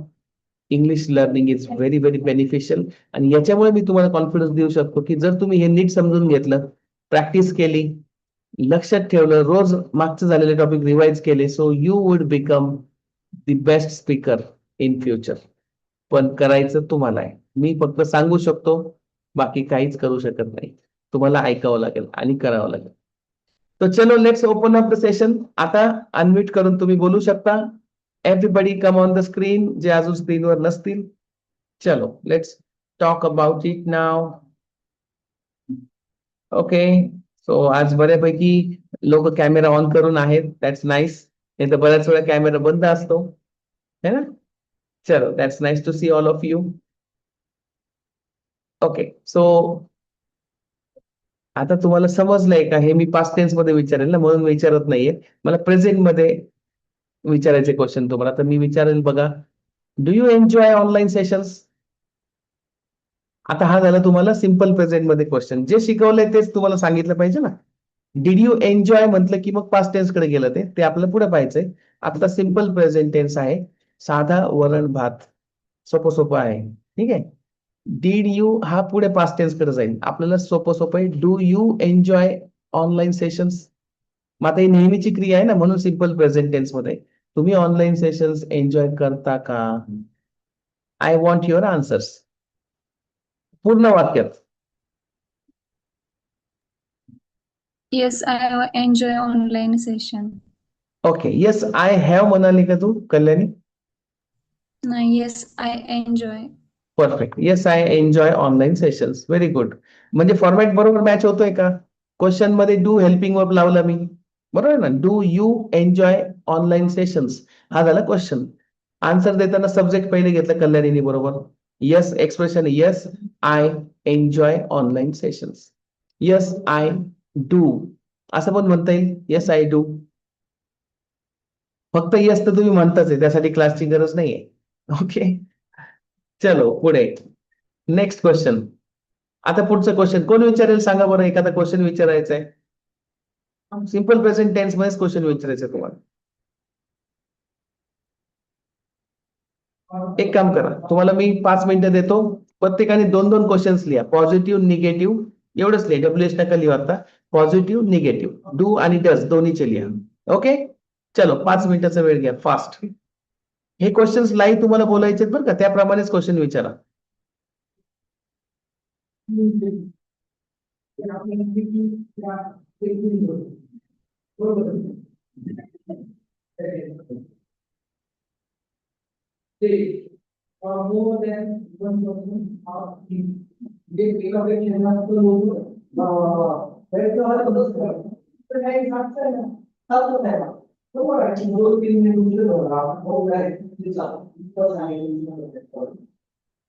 English learning is very very beneficial. आणि याच्यामुळे मी तुम्हाला कॉन्फिडन्स देऊ शकतो की जर तुम्ही हे नीट समजून घेतलं, प्रॅक्टिस केली, लक्षात ठेवलं, रोज मागचं झालेले टॉपिक रिवाइज केले, so you would become the best speaker in future. पण करायचं तुम्हाला आहे. मी फक्त सांगू शकतो, बाकी काहीच करू शकत नाही. तुम्हाला ऐकावं लागेल आणि करावं लागेल. तो चलो let's open up the session. आता अनम्यूट करून तुम्ही बोलू शकता. Everybody come on the screen जे अजून स्क्रीनवर नसतील. चलो let's talk about it now. Okay. So आज बऱ्यापैकी लोक कॅमेरा ऑन करून आहेत. That's nice. नाही तर बऱ्याच वेळा कॅमेरा बंद असतो है ना. चलो that's nice to see all of you. Okay. So आता तुम्हाला समजलंय का हे मी पास्ट टेन्स मध्ये विचारेल ना, म्हणून विचारत नाहीये. मला प्रेझेंट मध्ये विचारायचे क्वेश्चन तुम्हाला. तर मी विचारेल बघा. Do you enjoy online sessions? आता हा झाला तुम्हाला सिंपल प्रेझेंट मध्ये क्वेश्चन. जे शिकवलंय तेच तुम्हाला सांगितलं पाहिजे ना. डिड यू एन्जॉय म्हटलं की मग पास्ट टेन्स कडे गेलं ते आपल्याला पुढे पाहायचंय. आता सिंपल प्रेझेंट टेन्स आहे. साधा वरण भात. सोपं सोपं आहे. ठीक आहे. डीड यू हा पुढे पास्ट टेन्स कडे जाईल. आपल्याला सोपं सोपं आहे. Do you enjoy online sessions? मग आता ही नेहमीची क्रिया आहे ना, म्हणून सिंपल प्रेझेंट टेन्स मध्ये तुम्ही ऑनलाईन सेशन्स एन्जॉय करता का? I want your answers. पूर्ण वाक्यात. Yes, I enjoy online session. Okay. Yes I have म्हणाली का तू Kalyani? Yes, I enjoy. Perfect. Yes I enjoy online sessions. Very good. म्हणजे फॉर्मॅट बरोबर मॅच होतोय का? क्वेश्चन मध्ये डू हेल्पिंग वर्ब लावला मी, बरोबर ना? Do you enjoy online sessions, हा झाला क्वेश्चन. आन्सर देताना सब्जेक्ट पहिले घेतलं कल्याणीने, बरोबर. Yes expression yes I enjoy online sessions. Yes I do असं पण म्हणता येईल. Yes I do. फक्त येस तर तुम्ही म्हणताच आहे, त्यासाठी क्लासची गरज नाहीये. ओके. चलो पुढे. Next question. आता पुढचं क्वेश्चन कोण विचारेल सांगा बरं? एखादा क्वेश्चन विचारायचा आहे. सिंपल प्रेझेंट टेन्स मध्येच क्वेश्चन विचारायचं तुम्हाला. एक काम करा, तुम्हाला मी 5 मिनिटं देतो. प्रत्येकाने 2-2 क्वेश्चन्स लिहा. पॉझिटिव्ह निगेटिव्ह एवढंच लिहा. डब्ल्यूएच नका लिहा आता. पॉझिटिव्ह निगेटिव्ह डू आणि डज दोन्हीचे लिहा. ओके. चलो 5 मिनिटाचा वेळ घ्या फास्ट. हे क्वेश्चन्स लाईव्ह तुम्हाला बोलायचे बरं का, त्याप्रमाणेच क्वेश्चन विचारा. more than one person of this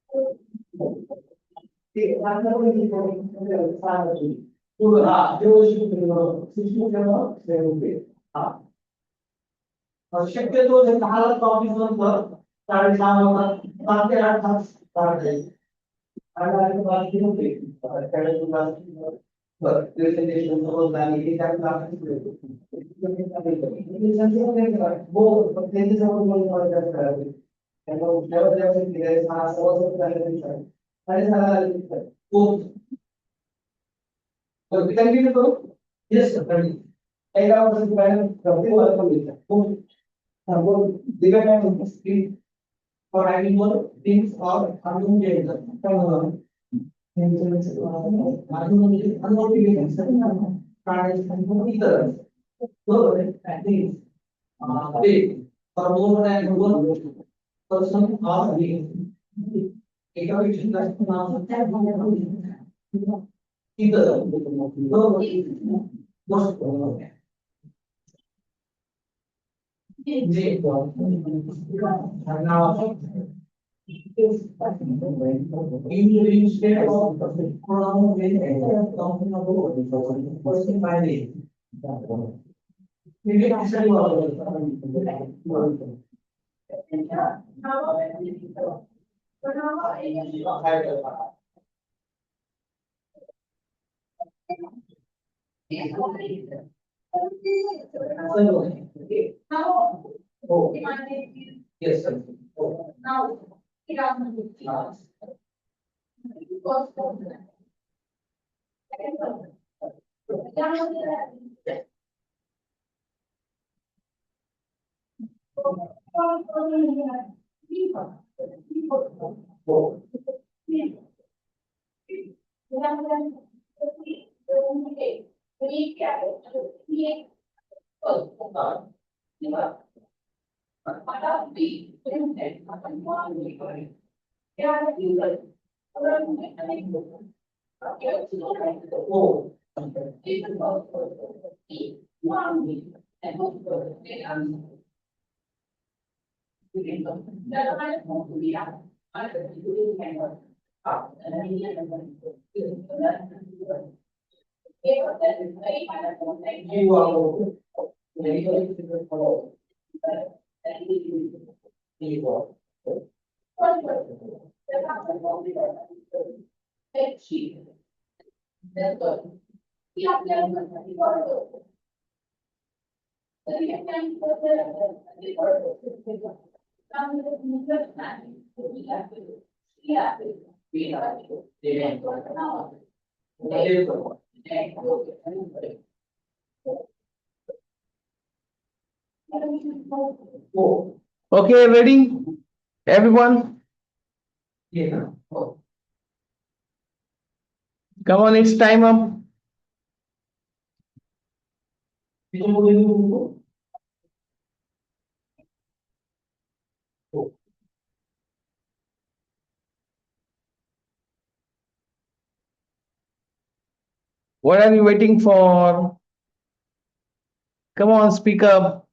equation has to शक्यतो 10 टॉपिक नंतर 6:30 होतात 5 ते 8 तास काढले आणि बाकी होते प्रेझेंटेशन सपोज आणि हे त्या क्लासेस हो पण त्यांचे समोर करायचे त्यांना उठल्यावर केले 6:15 आणि हो तर कंटिन्यू करू. Yes sir continue. एका वर्षाची बॅलन्स करते मला पण हो दिव्या काय म्हणतो speed for having more things or unmotivated. For more than one person or instead of pronoun when talking about person by name. Maybe actually oh yes sir. Now okay, ready everyone? Come on, it's time up. What are you waiting for? Come on, speak up.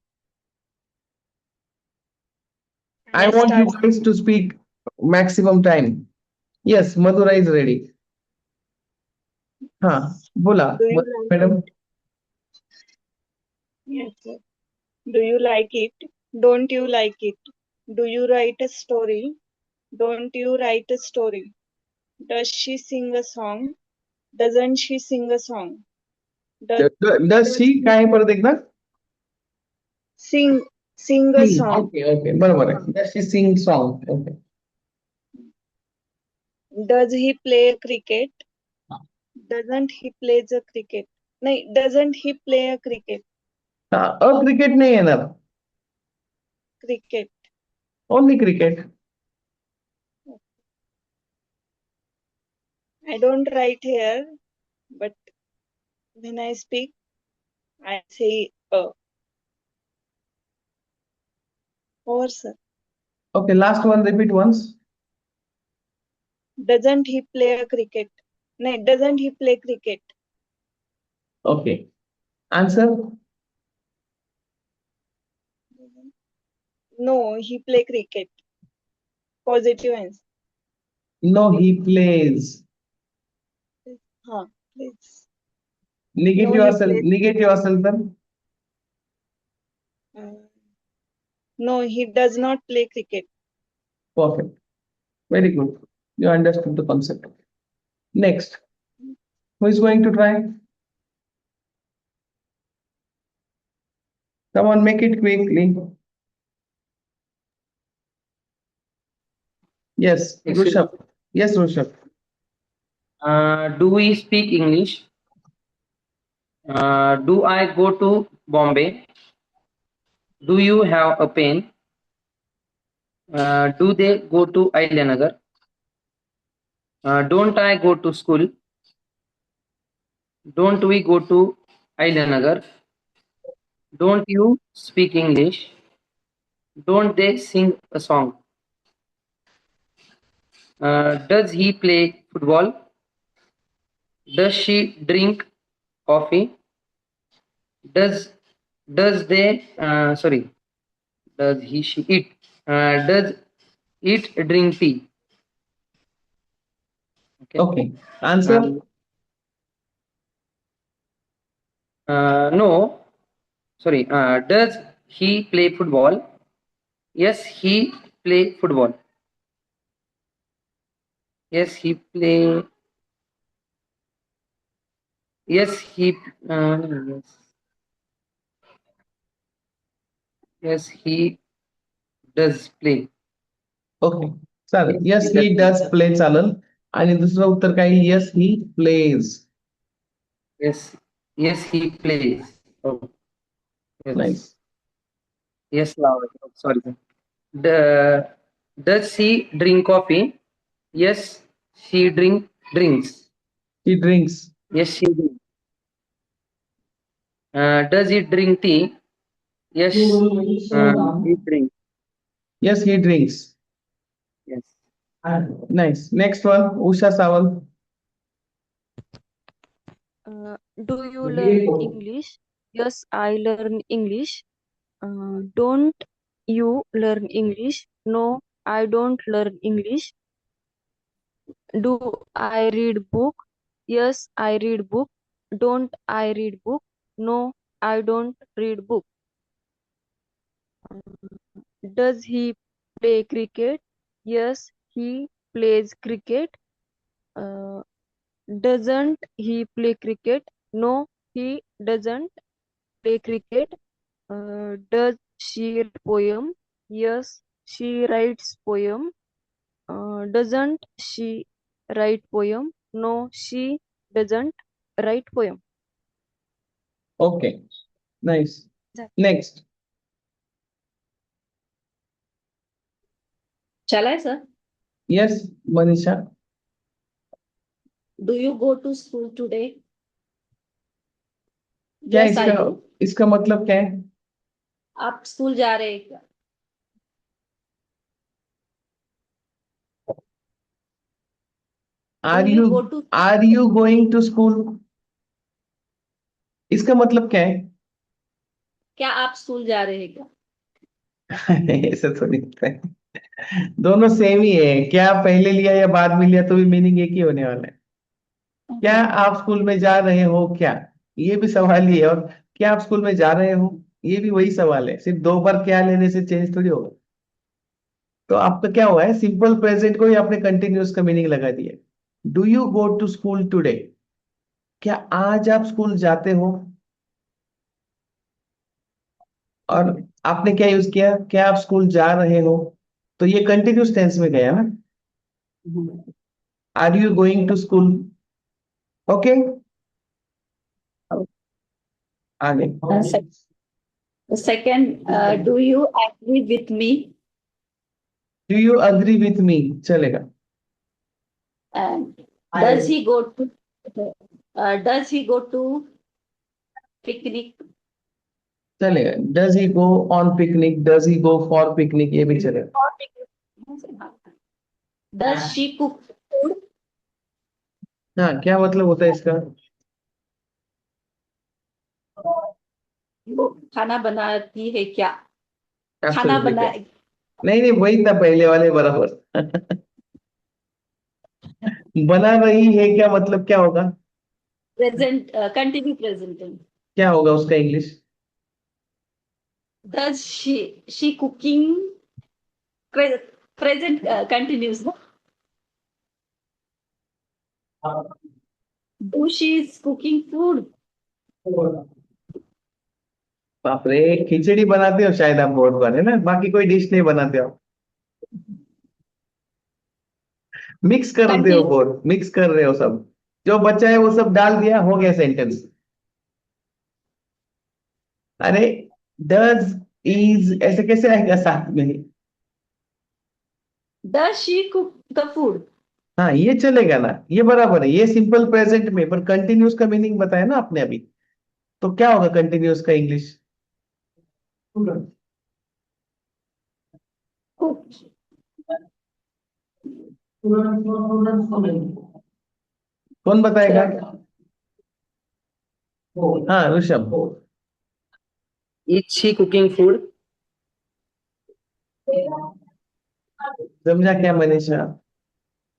I Let's want you start. guys to speak maximum time. Yes, Madhura is ready. हाँ, बोला Do you like madam. it? Yes, sir. Do you like it? Don't you like it? Do you write a story? Don't you write a story? Does she sing a song? Doesn't she sing a song? Does, Does she काय आहे परत एकदा? sing a song? Okay, बरोबर आहे. Does she sing song? Okay. Does he play cricket? Doesn't he play the cricket? No, doesn't he play a cricket? Cricket नाही येणार. Cricket. Only cricket. I don't write here, but when I speak, I say Over, sir. Okay, last one, repeat once. Doesn't he play a cricket? No, doesn't he play cricket? Okay. Answer? No, he play cricket. Positive answer. No, he plays. Huh, please. Negative No, he असेल, plays. negative असेल तर? No, he does not play cricket. Perfect. Very good. You understood the concept. Next. Who is going to try? Come on, make it quickly. Yes, Excuse- Rushabh. Yes, Rushabh. Do we speak English? Do I go to Bombay? Do you have a pen? Do they go to Ailanagar? Don't I go to school? Don't we go to Ailanagar? Don't you speak English? Don't they sing a song? Does he play football? Does she drink coffee? Does they sorry? Does he she eat? Does it drink tea? Okay. Answer? No. Sorry. Does he play football? Yes, he play football. Yes, he play. Yes, he. Yes, he does play. Okay. चालेल. Yes, Yes, he does play चालेल. आणि दुसरं उत्तर काय? Yes, he plays. Yes, he plays. Oh, yes. Nice. Yes, Lord. Sorry. Does she drink coffee? Yes, she drinks. He drinks. Yes, she drinks. Does he drink tea? Yes, he drinks. Yes, he drinks. Yes. Nice. Next one, Usha Sawant. Do you learn English? Yes, I learn English. Don't you learn English? No, I don't learn English. Do I read book? Yes, I read book. Don't I read book? No, I don't read book. Does he play cricket? Yes, he plays cricket. Uh, doesn't he play cricket? No, he doesn't play cricket. Does she write poem? Yes, she writes poem. Doesn't she write poem? No, she doesn't write poem. Okay. Nice. Next. Shall I, sir? Yes, Manisha. Do you go to school today? क्या Yes, I इसका do. इसका मतलब क्या है? आप school जा रहे हैं क्या? Are Do you go you to are you going to school? इसका मतलब क्या है? क्या आप स्कूल जा रहे हैं क्या? ऐसा थोड़ी होता है। दोनों सेम ही है, क्या पहले लिया या बाद में लिया तो भी मीनिंग एक ही होने वाला है। क्या आप स्कूल में जा रहे हो क्या, ये भी सवाल ही है, और क्या आप स्कूल में जा रहे हो ये भी वही सवाल है, सिर्फ दो बार क्या लेने से चेंज थोड़ी होगा। तो आपका क्या हुआ है, सिंपल प्रेजेंट को ही आपने कंटिन्यूअस का मीनिंग लगा दिया। Do you go to school today, क्या आज आप स्कूल जाते हो, और आपने क्या यूज किया, क्या आप स्कूल जा रहे हो, तो ये कंटिन्यूस टेंस में गया ना। Are you going to school, okay. आगे, Second, do you agree with me? Do you agree with me चलेगा। And does he go to picnic? चलेगा, does he go on picnic, does he go for picnic, ये भी चलेगा। Or picnic? Does she cook food? हाँ, क्या मतलब होता है इसका? वो खाना बनाती है क्या? खाना Absolutely बना correct. नहीं नहीं, वही था पहले वाले बराबर। बना रही है क्या मतलब क्या होगा, present continue present tense. क्या होगा उसका English? Does she cooking present continues, no? Do she is cooking food? बाप रे, खिचड़ी बनाते हो शायद आप बहुत बार, है ना, बाकी कोई डिश नहीं बनाते हो, मिक्स करते हो, Continue. बहुत मिक्स कर रहे हो सब, जो बचा है वो सब डाल दिया, हो गया सेंटेंस। अरे, डज इज ऐसे कैसे आएगा साथ में? Does she cook the food? हाँ, ये चलेगा ना, ये बराबर है, ये सिंपल प्रेजेंट में, पर कंटिन्यूस का मीनिंग बताया ना आपने अभी, तो क्या होगा कंटिन्यूस का इंग्लिश? Cook. कौन बताएगा? हाँ, Rishabh. Is she cooking food? समझा क्या Manisha?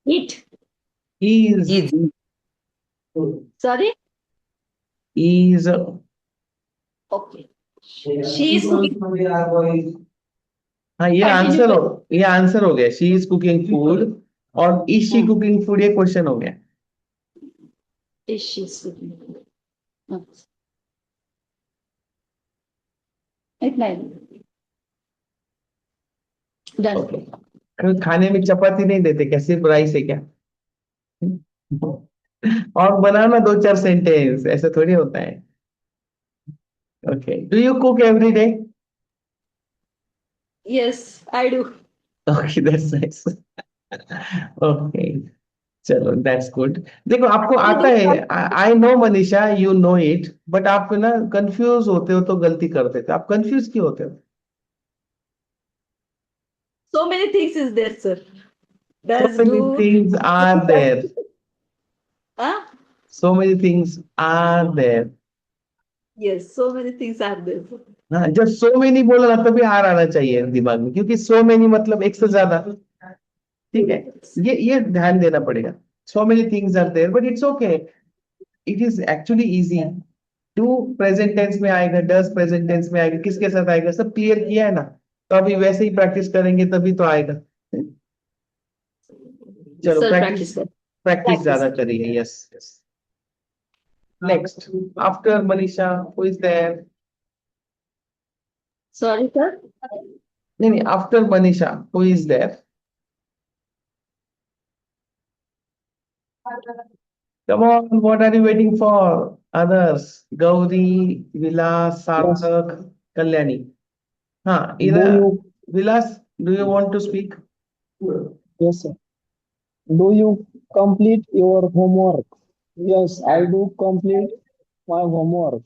Eat. Is Is Sorry. Is Okay. She is cooking. हाँ, ये आंसर हो गया, शी इज कुकिंग फूड, और इज शी कुकिंग फूड ये क्वेश्चन हो गया। Is she cooking food? इतना ही। Done. ओके, खाने में चपाती नहीं देते क्या, सिर्फ राइस है क्या? और बनाना दो चार सेंटेंस, ऐसा थोड़ी होता है। Okay, do you cook every day? Yes, I do. Okay, that's nice. Okay, चलो दैट्स गुड। देखो, आपको आता है, I know Manisha, you know it, but आप ना कंफ्यूज होते हो तो गलती कर देते हो। आप कंफ्यूज क्यों होते हो? So many things is there, sir. So Does many do. things are there. Huh? So many things are there. Yes, so many things are there. Sir. हाँ, जब सो मेनी बोला ना तभी आर आना चाहिए दिमाग में, क्योंकि सो मेनी मतलब एक से ज्यादा। ठीक है, ये ध्यान देना पड़ेगा। So many things are there, but it's okay, it is actually easy. Do present tense में आएगा, डज प्रेजेंट टेंस में आएगा, किसके साथ आएगा, सब क्लियर किया है ना, तो अभी वैसे ही प्रैक्टिस करेंगे तभी तो आएगा। चलो, Sir, प्रैक्टिस practice. प्रैक्टिस ज्यादा करिए। Yes yes. Next, after Manisha, who is there? Sorry, sir. नहीं नहीं, after Manisha who is there? Come on, what are you waiting for? Others, Gauri, Vilas, Sarthak, Kalyani. हाँ, Do इधर you? Vilas, do you want to speak? Yes, sir. Do you complete your homework? Yes, I do complete my homework.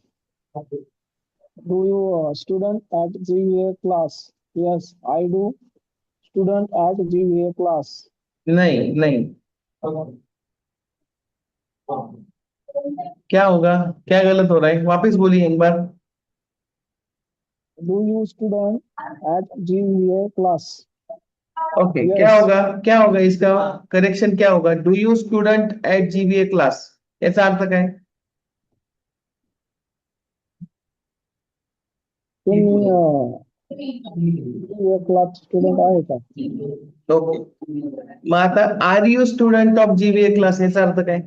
Do you student at GVA class? Yes, I do student at GVA class. नहीं नहीं, क्या होगा, क्या गलत हो रहा है, वापस बोलिए एक बार। Do you student at GVA class? Okay, Yes. क्या होगा इसका करेक्शन, क्या होगा, do you student at GBA class, याचा अर्थ काय? तुम्ही GVA class student आहे का? ओके, मग आता are you student of GBA class याचा अर्थ काय?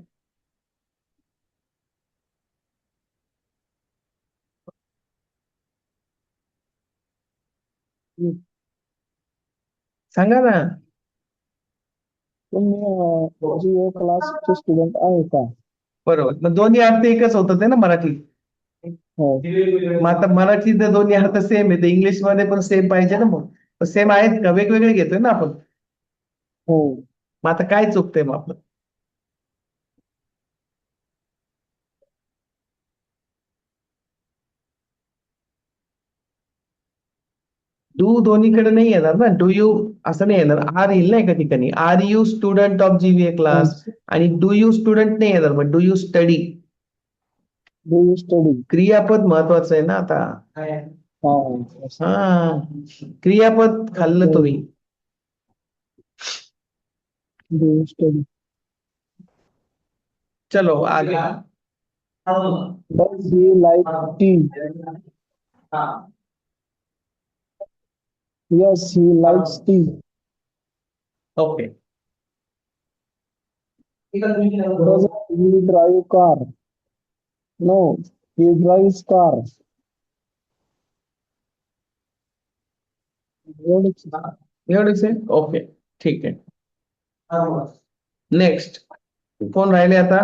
सांगा ना. तुम्ही GVA class चे student आहे का? बरोबर, मग दोन्ही अर्थ एकच होतात आहे ना मराठीत. हो. मग आता मराठीत जर दोन्ही अर्थ सेम आहे तर इंग्लिश मध्ये पण सेम पाहिजे ना, मग सेम आहेत का, वेगवेगळे घेतोय ना आपण. हो. मग आता काय चुकतंय मग आपलं? डू दोन्हीकडे नाही येणार ना, डू यू असं नाही येणार, आर येईल ना एका ठिकाणी, are you student of GBA class, आणि डू यू स्टुडंट नाही येणार, मग do you study. Do you study? क्रियापद महत्वाचं आहे ना आता. हा, क्रियापद खाल्लं तुम्ही. Do you study? चलो आगे. Does he like tea? Yes, he likes tea. Okay, Doesn't he drive car? No, he drives car. एवढंच. एवढंच आहे, ओके ठीक आहे. नेक्स्ट कोण राहिले आता?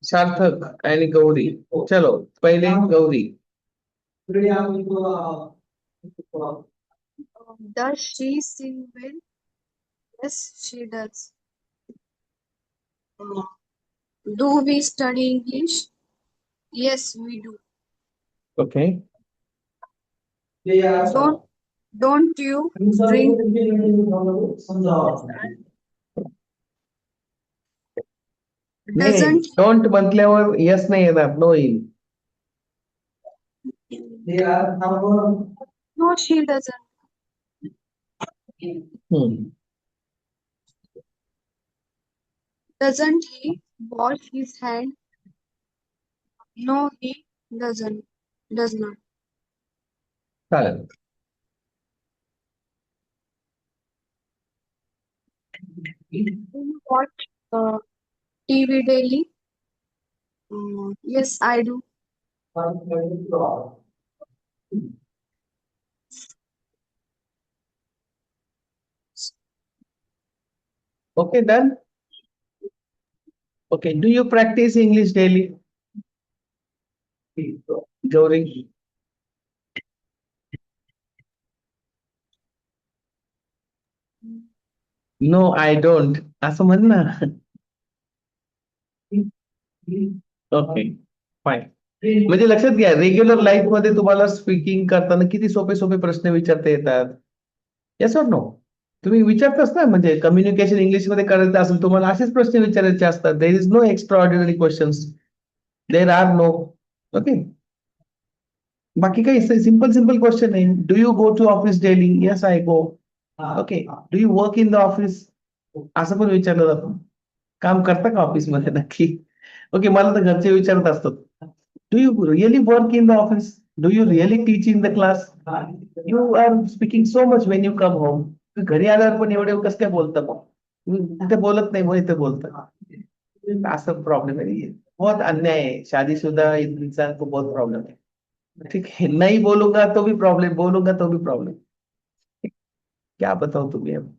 सार्थक आणि गौरी. चलो पहिले Gauri. Does she sing well? Yes, she does. Do we study English? Yes, we do. Okay, Don't you drink? Doesn't don't म्हटल्यावर यस नाही येणार, नो येईल. no, she doesn't. Doesn't he wash his hand? No, he doesn't. Does not. चालेल. Do you watch TV daily? Yes, I do. Okay, done. Okay, do you practice English daily? Gauri. No, I don't. असं म्हण ना. Okay fine. म्हणजे लक्षात घ्या, regular life मध्ये तुम्हाला speaking करताना किती सोपे सोपे प्रश्न विचारता येतात. Yes or no? तुम्ही विचारताच ना, म्हणजे कम्युनिकेशन इंग्लिश मध्ये करायचं असेल तुम्हाला असेच प्रश्न विचारायचे असतात. There is no extraordinary questions, there are no. Okay, बाकी काही सिंपल सिंपल क्वेश्चन आहे. Do you go to office daily? Yes I go. Okay, do you work in the office? असं पण विचारलं जातं, काम करता का ऑफिसमध्ये नक्की? ओके, मला तर घरचे विचारत असतात, do you really work in the office? Do you really teach in the class? You are speaking so much when you come home. घरी आल्यावर पण एवढे कसं काय बोलता मग? तिथे बोलत नाही, मग इथे बोलता. असं प्रॉब्लेम आहे, बहुत अन्याय है. शादीशुदा इंसान को बहुत प्रॉब्लम है. ठीक है, नहीं बोलूंगा तो भी प्रॉब्लम, बोलूंगा तो भी प्रॉब्लम. क्या बताओ तुम्हें, अब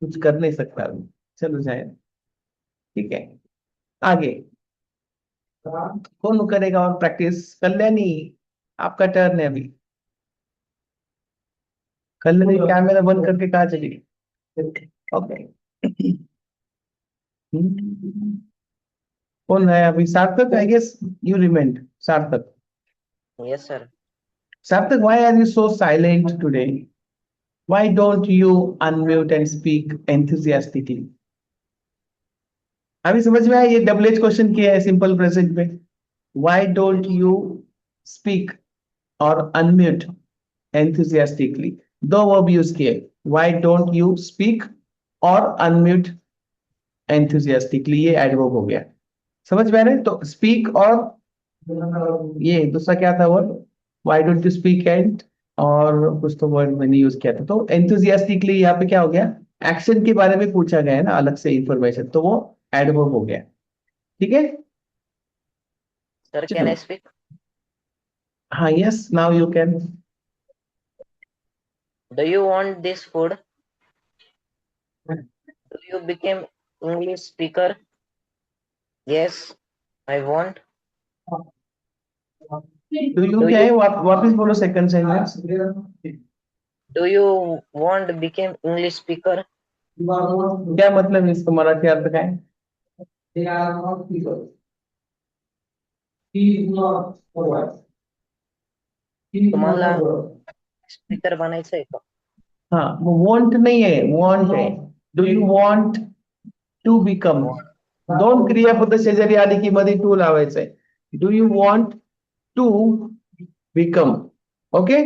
कुछ कर नहीं सकता अभी. चलो जाए, ठीक है आगे. कौन करेगा और प्रैक्टिस? कल्याणी, आपका टर्न है अभी. कल्याणी कैमरा बंद करके कहाँ चली गई? ओके. कौन है अभी? Sarthak, I guess you remained. Sarthak. Yes, sir. Sarthak, why are you so silent today? Why don't you unmute and speak enthusiastically? अभी समझ में आया ये डबल एज क्वेश्चन किया है सिंपल प्रेजेंट में. Why don't you speak or unmute enthusiastically? दो verb use किए. Why don't you speak or unmute enthusiastically? ये एडवर्ब हो गया. समझ में आ रहा है? तो स्पीक और ये दूसरा क्या था word? Why don't you speak and और कुछ तो वर्ड मैंने यूज किया था. तो enthusiastically यहाँ पे क्या हो गया? एक्शन के बारे में पूछा गया है ना अलग से इंफॉर्मेशन, तो वो एडवर्ब हो गया. ठीक है. Sir, can I speak? हाँ, yes, now you can. Do you want this food? Do you become English speaker? Yes, I want. Do you क्या है? वापिस बोलो second sentence. Do you want become English speaker? क्या मतलब है इसका मराठी अर्थ काय? तुम्हाला स्पीकर बनायचंय का? हाँ, वो वॉन्ट नहीं है, वॉन्ट है. Do you want to become. दोन क्रियापद शेजारी आली की मध्ये टू लावायचंय. Do you want to become. Okay.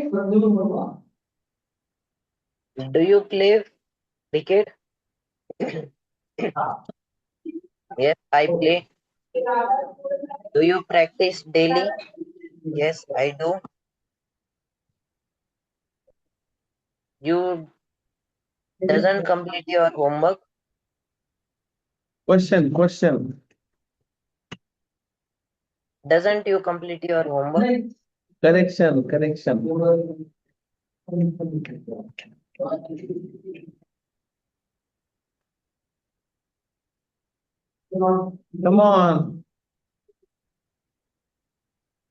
Do you play cricket? Yes, I play. Do you practice daily? Yes, I do. You doesn't complete your homework? Question. Doesn't you complete your homework? Correction. Come on.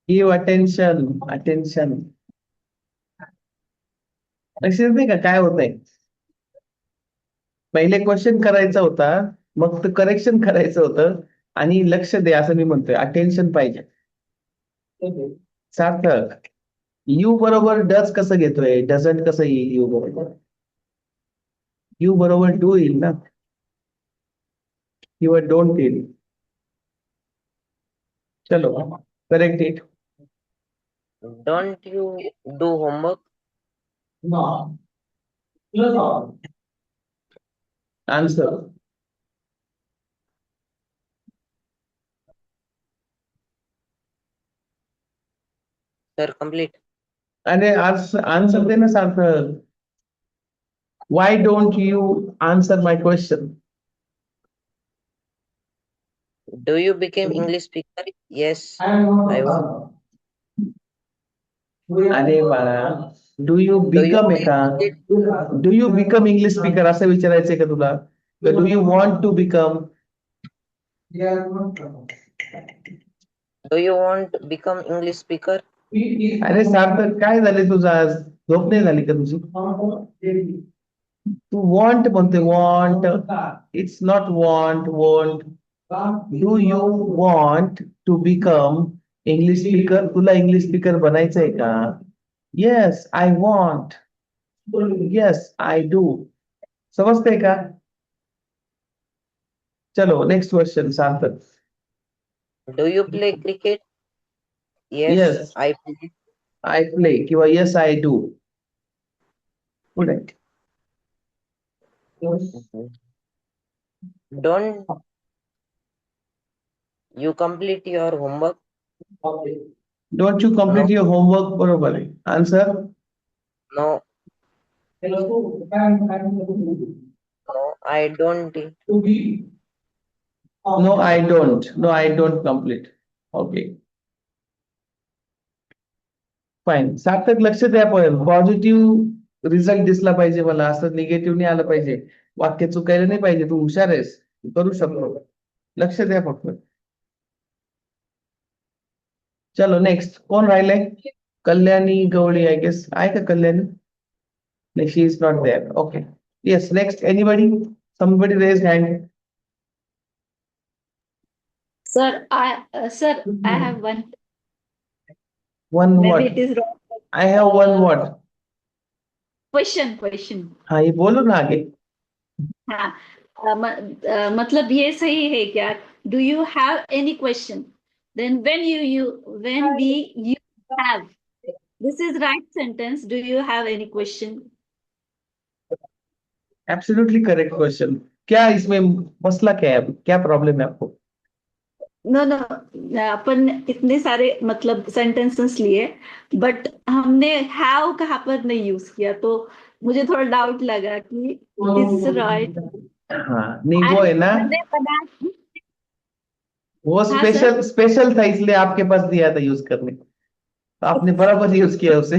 Give attention. लक्षात नाही का काय होतंय? पहिले question करायचा होता, मग ते करेक्शन करायचं होतं, आणि लक्ष द्या असं मी म्हणतोय. अटेन्शन पाहिजे. सार्थक, यू बरोबर डज कसं घेतोय? डझंट कसं येईल यू बरोबर? यू बरोबर डू येईल ना, किंवा डोंट येईल. चलो, correct it. Don't you do homework? Answer. Sir, complete. अरे आन्सर दे ना सार्थक. Why don't you answer my question? Do you become English speaker? Yes, I want. अरे बाळा, डू यू बिकम आहे का? Do you become English speaker असं विचारायचंय का तुला? Do you want to become? Do you want become English speaker? अरे सार्थक, काय झाले तुझं आज? झोप नाही झाली का तुझी? तू वॉन्ट म्हणते. Want, it's not want. Do you want to become English speaker? तुला इंग्लिश स्पीकर बनायचंय का? Yes I want. Yes I do. समजतंय का? चलो next question. Sarthak. Do you play cricket? Yes, Yes. I play. I play किंवा yes I do. पुढे. Don't you complete your homework? Don't you complete your homework. बरोबर आहे. Answer. No, I don't. No I don't complete. Okay, fine. Sarthak, लक्ष द्या. पण positive result दिसला पाहिजे मला, असं निगेटिव्ह नाही आलं पाहिजे. वाक्य चुकायला नाही पाहिजे. तू हुशार आहेस, तू करू शकतो. लक्ष द्या फक्त. चलो नेक्स्ट. कोण राहिलंय? Kalyani Gawali, I guess. आहे का कल्याणी? नाही, she is not there. Okay, yes. Next anybody? Somebody raised hand. Sir, I have one. One Maybe what? it is wrong. I have one what? Question. हाँ ये बोलो ना आगे. हाँ, मतलब ये सही है क्या? Do you have any question? Then when you have, this is right sentence. Do you have any question? Absolutely correct question. क्या इसमें मसला क्या है? क्या प्रॉब्लम है आपको? नो नो, अपन इतने सारे मतलब सेंटेंसेस लिए, बट हमने हैव कहाँ पर नहीं यूज किया, तो मुझे थोड़ा डाउट लगा कि इज राइट. हाँ नहीं वो है ना, मैंने बना. वो हाँ स्पेशल सर. स्पेशल था इसलिए आपके पास दिया था यूज करने, तो आपने बराबर यूज किया उसे.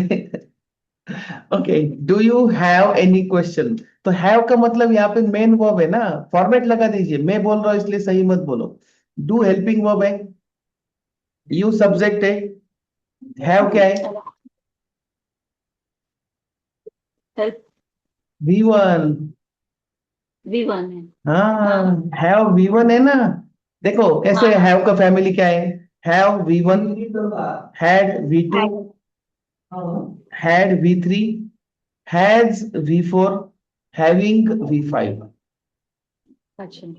Okay, do you have any question? तो हैव का मतलब यहाँ पे मेन वर्ब है ना, फॉर्मेट लगा दीजिए. मैं बोल रहा हूँ इसलिए सही मत बोलो. डू हेल्पिंग वर्ब है, यू सब्जेक्ट है, हैव क्या है? हेल्प. V1. V1 है. हाँ हैव V1 है ना. देखो कैसे हाँ. हैव का फैमिली क्या है? Have V1, had V2, had V3, has V4, having V5. अच्छा.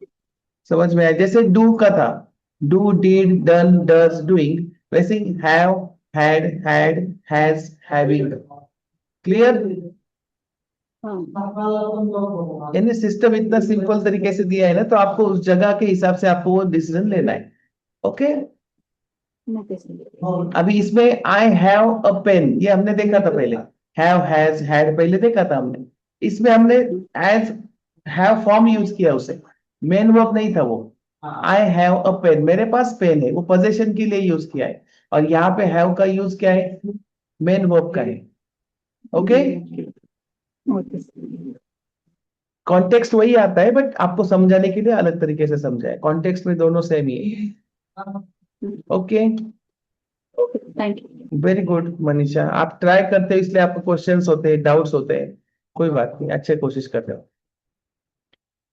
समझ में आया? जैसे डू का था, do, did, done, does, doing, वैसे have, had, has, having. Clear? हाँ. यानी सिस्टम इतना सिंपल तरीके से दिया है ना, तो आपको उस जगह के हिसाब से आपको वो डिसीजन लेना है. ओके. मैं कैसे. अभी इसमें आई हैव अ पेन, ये हमने देखा था पहले. हैव, हैज, हैड पहले देखा था हमने. इसमें हमने एज हैव फॉर्म यूज किया, उसे मेन वर्ब नहीं था वो. आई हैव अ पेन, मेरे पास पेन है, वो पोजेशन के लिए यूज किया है. और यहाँ पे हैव का यूज क्या है? मेन वर्ब का है. ओके. कॉन्टेक्स्ट वही आता है, बट आपको समझाने के लिए अलग तरीके से समझाए. कॉन्टेक्स्ट में दोनों सेम ही है. Okay. Thank you. Very good Manisha, आप ट्राई करते हो इसलिए आपको क्वेश्चंस होते हैं, डाउट्स होते हैं. कोई बात नहीं, अच्छे कोशिश कर रहे हो.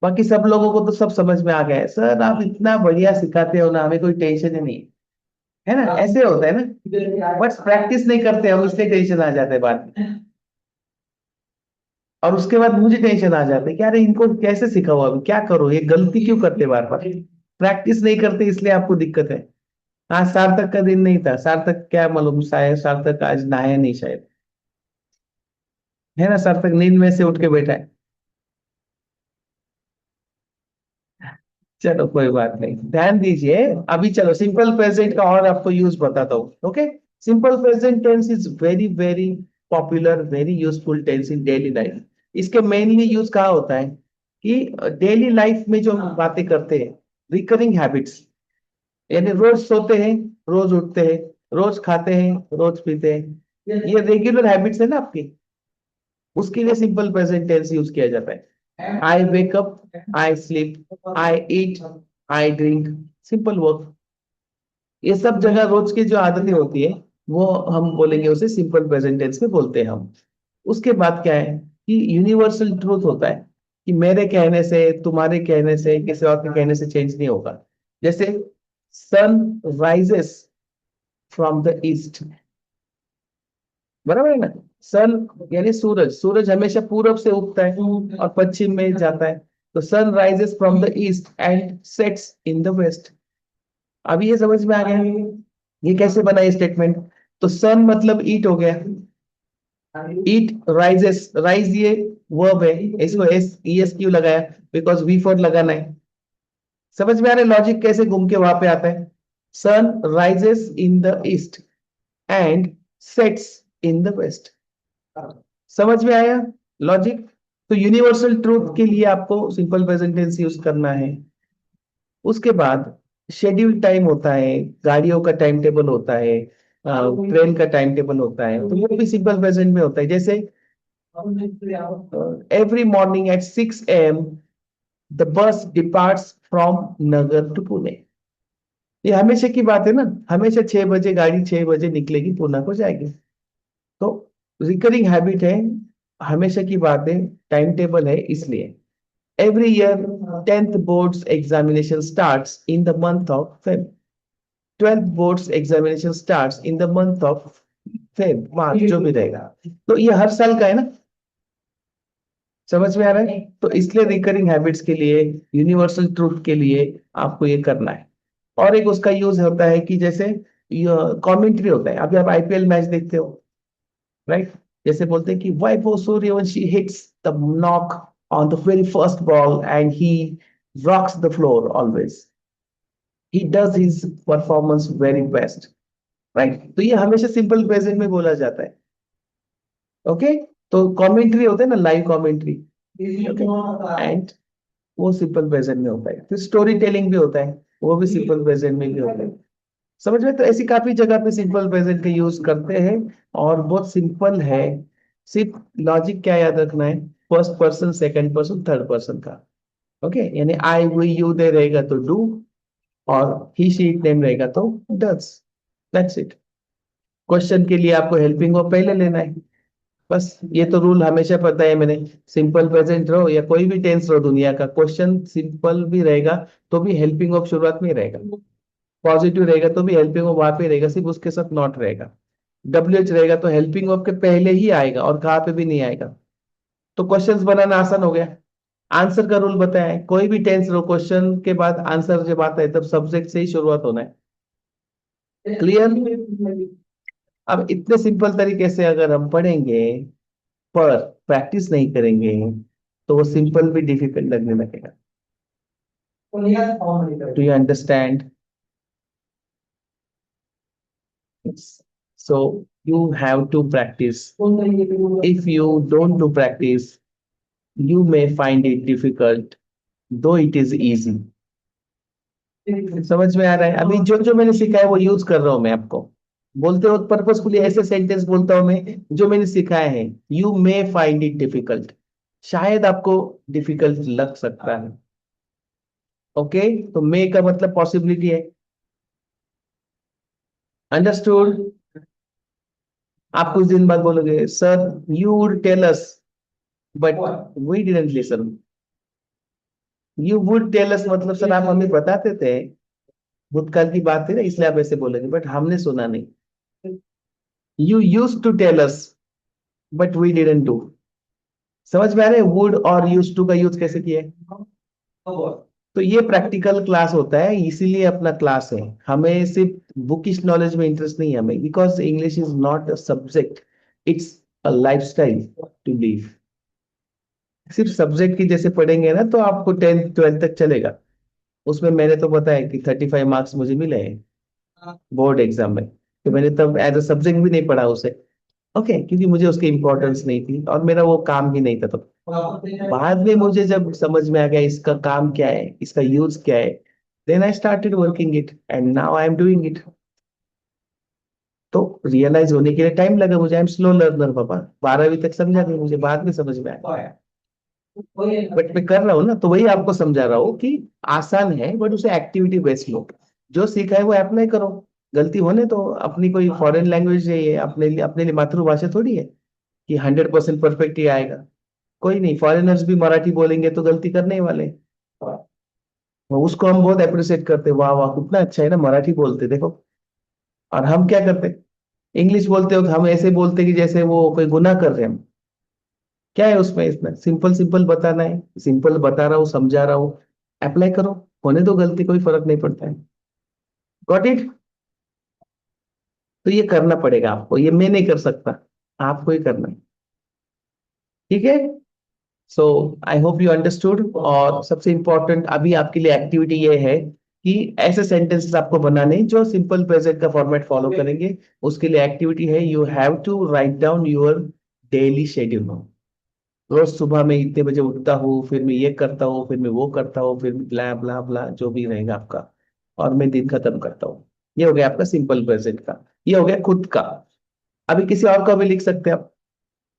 बाकी सब लोगों को तो सब समझ में आ गया है. सर आप इतना बढ़िया सिखाते हो ना, हमें कोई टेंशन ही नहीं है ना. ऐसे होता है ना, बस प्रैक्टिस नहीं करते हम, इसलिए टेंशन आ जाता है बाद में. और उसके बाद मुझे टेंशन आ जाता है कि अरे इनको कैसे सिखाओ, अभी क्या करो, ये गलती क्यों करते बार बार. प्रैक्टिस नहीं करते इसलिए आपको दिक्कत है. आज सार्थक का दिन नहीं था. सार्थक क्या मालूम, शायद सार्थक आज नहाया नहीं शायद, है ना. सार्थक नींद में से उठ के बैठा है. चलो कोई बात नहीं, ध्यान दीजिए. अभी चलो सिंपल प्रेजेंट का और आपको यूज बताता हूँ. Okay. Simple present tense is very very popular, very useful tense in daily life. इसके मेनली यूज कहाँ होता है कि डेली लाइफ में जो हम बातें करते हैं, रिकरिंग हैबिट्स, यानी रोज सोते हैं, रोज उठते हैं, रोज खाते हैं, रोज पीते हैं, ये रेगुलर हैबिट्स है ना आपकी, उसके लिए सिंपल प्रेजेंट टेंस यूज किया जाता है. I wake up, I sleep, I eat, I drink, simple work. ये सब जगह रोज की जो आदतें होती है, वो हम बोलेंगे उसे सिंपल प्रेजेंट टेंस में बोलते हैं हम. उसके बाद क्या है कि यूनिवर्सल ट्रूथ होता है कि मेरे कहने से, तुम्हारे कहने से, किसी और के कहने से चेंज नहीं होगा. जैसे sun rises from the east, बराबर है ना. सन यानी सूरज, सूरज हमेशा पूरब से उगता है और पश्चिम में जाता है. तो sun rises from the east and sets in the west. अभी ये समझ में आ गया ये कैसे बना ये स्टेटमेंट. तो सन मतलब ईट हो गया, ईट, राइजेस, राइज ये वर्ब है, इसको एस ई एस क्यों लगाया, बिकॉज वी फोर लगाना है. समझ में आ रहा है लॉजिक कैसे घूम के वहां पे आता है. Sun rises in the east and sets in the west. समझ में आया लॉजिक. तो यूनिवर्सल ट्रूथ के लिए आपको सिंपल प्रेजेंट टेंस यूज करना है. उसके बाद शेड्यूल टाइम होता है, गाड़ियों का टाइम टेबल होता है, ट्रेन का टाइम टेबल होता है, तो वो भी सिंपल प्रेजेंट में होता है. जैसे every morning at 6 AM the bus departs from Nagar to Pune. ये हमेशा की बात है ना, हमेशा 6 बजे गाड़ी 6 बजे निकलेगी, पूना को जाएगी. तो रिकरिंग हैबिट है, हमेशा की बात है, टाइम टेबल है, इसलिए Every year, 10th board's examination starts in the month of Feb. 12th board's examination starts in the month of Feb, March, जो भी रहेगा। तो ये हर साल का है ना, समझ में आ रहा है? तो इसलिए रिकरिंग हैबिट्स के लिए, यूनिवर्सल ट्रूथ के लिए आपको ये करना है। और एक उसका यूज होता है कि जैसे कमेंट्री होता है, अभी आप आईपीएल मैच देखते हो, राइट? जैसे बोलते हैं कि Vaibhav Suryavanshi hits the knock on the very first ball and he rocks the floor always, he does his performance very best, right? तो ये हमेशा सिंपल प्रेजेंट में बोला जाता है। ओके, तो कमेंट्री होता है ना, लाइव कमेंट्री, एंड वो सिंपल प्रेजेंट में होता है। फिर स्टोरी टेलिंग भी होता है, वो भी सिंपल प्रेजेंट में भी होता है। समझ में? तो ऐसी काफी जगह पे सिंपल प्रेजेंट का यूज करते हैं और बहुत सिंपल है। सिर्फ लॉजिक क्या याद रखना है, first person, second person, third person का। ओके, यानी आई, वी, यू, दे रहेगा तो डू, और ही, शी, इट, नेम रहेगा तो डज। That's it. क्वेश्चन के लिए आपको हेल्पिंग वर्ब पहले लेना है, बस। ये तो रूल हमेशा पता है मैंने, सिंपल प्रेजेंट रहो या कोई भी टेंस रहो दुनिया का, क्वेश्चन सिंपल भी रहेगा तो भी हेल्पिंग वर्ब शुरुआत में ही रहेगा, पॉजिटिव रहेगा तो भी हेल्पिंग वर्ब वहां पे रहेगा, सिर्फ उसके साथ नॉट रहेगा। डब्ल्यूएच रहेगा तो हेल्पिंग वर्ब के पहले ही आएगा और कहाँ पे भी नहीं आएगा। तो क्वेश्चंस बनाना आसान हो गया। आंसर का रूल बताया है, कोई भी टेंस रहो, क्वेश्चन के बाद आंसर जब आता है तब सब्जेक्ट से ही शुरुआत होना है। क्लियर? अब इतने सिंपल तरीके से अगर हम पढ़ेंगे पर प्रैक्टिस नहीं करेंगे तो वो सिंपल भी डिफिकल्ट लगने लगेगा। Do you understand? So you have to practice. If you don't do practice, you may find it difficult, though it is easy. समझ में आ रहा है? अभी जो जो मैंने सीखा है वो यूज कर रहा हूं मैं आपको। बोलते वक्त पर्पसफुली ऐसे सेंटेंस बोलता हूं मैं जो मैंने सिखाया है। You may find it difficult, शायद आपको डिफिकल्ट लग सकता है। ओके, तो मे का मतलब पॉसिबिलिटी है। अंडरस्टूड? आप कुछ दिन बाद बोलोगे sir you would tell us but we didn't listen. You would tell us मतलब सर आप हमें बताते थे, भूतकाल की बात है ना, इसलिए आप ऐसे बोलेंगे, बट हमने सुना नहीं। You use to tell us but we didn't do. समझ में आ रहा है वुड और यूज टू का यूज कैसे किया है? तो ये प्रैक्टिकल क्लास होता है, इसीलिए अपना क्लास है। हमें सिर्फ बुकिश नॉलेज में इंटरेस्ट नहीं है हमें, because English is not a subject, it's a lifestyle to live. सिर्फ सब्जेक्ट की जैसे पढ़ेंगे ना तो आपको 10th 12th तक चलेगा। उसमें मैंने तो बताया कि 35 मार्क्स मुझे मिले हैं बोर्ड एग्जाम में, तो मैंने तब एज अ सब्जेक्ट भी नहीं पढ़ा उसे। ओके, क्योंकि मुझे उसकी इंपॉर्टेंस नहीं थी और मेरा वो काम भी नहीं था। तब बाद में मुझे जब समझ में आ गया इसका काम क्या है, इसका यूज क्या है, then I started working it and now I am doing it. तो रियलाइज होने के लिए टाइम लगा मुझे। आई एम स्लो लर्नर पापा, 12वीं तक समझा नहीं, मुझे बाद में समझ में आया, बट मैं कर रहा हूँ ना, तो वही आपको समझा रहा हूँ कि आसान है, but use activity based low. जो सीखा है वो अप्लाई करो। गलती होने तो, अपनी कोई फॉरेन लैंग्वेज है ये, अपने लिए मातृभाषा थोड़ी है कि 100% परफेक्ट ही आएगा। कोई नहीं, फॉरेनर्स भी मराठी बोलेंगे तो गलती करने ही वाले। वो उसको हम बहुत अप्रिशिएट करते, वाह वाह कितना अच्छा है ना, मराठी बोलते देखो। और हम क्या करते, इंग्लिश बोलते हो हम ऐसे बोलते कि जैसे वो कोई गुनाह कर रहे हैं हम। क्या है उसमें, इसमें सिंपल सिंपल बताना है, सिंपल बता रहा हूँ, समझा रहा हूँ, अप्लाई करो, होने दो गलती, कोई फर्क नहीं पड़ता है। Got it? तो ये करना पड़ेगा आपको, ये मैं नहीं कर सकता, आपको ही करना है। ठीक है? So I hope you understood. और सबसे इंपॉर्टेंट अभी आपके लिए एक्टिविटी ये है कि ऐसे सेंटेंसेस आपको बनाने हैं जो सिंपल प्रेजेंट का फॉर्मेट फॉलो करेंगे। उसके लिए एक्टिविटी है, you have to write down your daily schedule. रोज सुबह में इतने बजे उठता हूँ, फिर मैं ये करता हूँ, फिर मैं वो करता हूँ, फिर ब्ला ब्ला ब्ला जो भी रहेगा आपका, और मैं दिन खत्म करता हूँ। ये हो गया आपका सिंपल प्रेजेंट का, ये हो गया खुद का। अभी किसी और का भी लिख सकते हैं आप।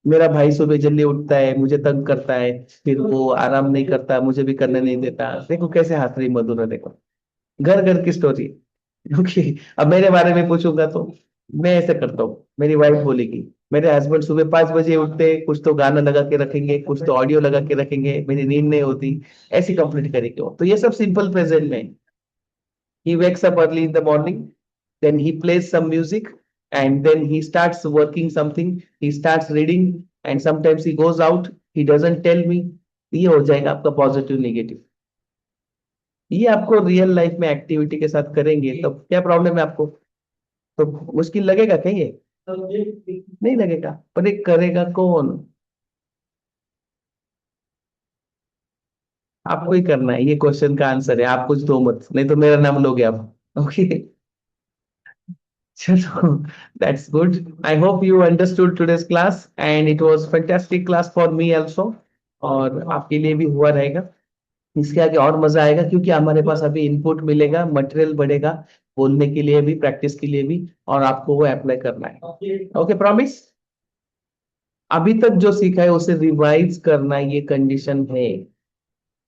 मेरा भाई सुबह जल्दी उठता है, मुझे तंग करता है, फिर वो आराम नहीं करता, मुझे भी करने नहीं देता। देखो कैसे हाथ रही मधुर है, देखो घर घर की स्टोरी। ओके, अब मेरे बारे में पूछूंगा तो मैं ऐसे करता हूँ, मेरी वाइफ बोलेगी मेरे हस्बैंड सुबह 5 बजे उठते, कुछ तो गाना लगा के रखेंगे, कुछ तो ऑडियो लगा के रखेंगे, मेरी नींद नहीं होती, ऐसी कंप्लीट करेंगे वो। तो ये सब सिंपल प्रेजेंट में। He wakes up early in the morning, then he plays some music, and then he starts working something, he starts reading, and sometimes he goes out, he doesn't tell me। ये हो जाएगा आपका positive negative. ये आपको real life में activity के साथ करेंगे तो क्या प्रॉब्लम है आपको? तो मुश्किल लगेगा क्या ये? नहीं लगेगा, पर ये करेगा कौन? आपको ही करना है, ये क्वेश्चन का आंसर है। आप कुछ दो मत, नहीं तो मेरा नाम लोगे आप। ओके, चलो, that's good. I hope you understood today's class and it was fantastic class for me also, और आपके लिए भी हुआ रहेगा। इसके आगे और मजा आएगा क्योंकि हमारे पास अभी इनपुट मिलेगा, मटेरियल बढ़ेगा, बोलने के लिए भी, प्रैक्टिस के लिए भी, और आपको वो अप्लाई करना है। Okay, promise? अभी तक जो सीखा है उसे रिवाइज करना, ये कंडीशन है।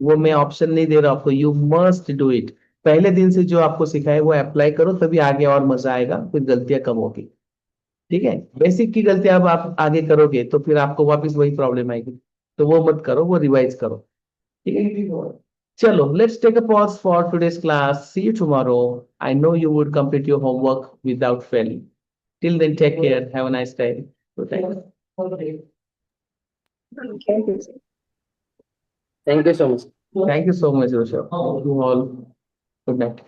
वो मैं ऑप्शन नहीं दे रहा आपको, यू मस्ट डू इट। पहले दिन से जो आपको सिखाया है वो अप्लाई करो, तभी आगे और मजा आएगा, फिर गलतियां कम होगी। ठीक है, बेसिक की गलतियां अब आप आगे करोगे तो फिर आपको वापस वही प्रॉब्लम आएगी, तो वो मत करो, वो रिवाइज करो। ठीक है, चलो, let's take a pause for today's class. See you tomorrow. I know you would complete your homework without failing. Till then, take care, have a nice time. Good night. Thank you. Thank you so much. Thank you so much, Rishabh. You all. Good night.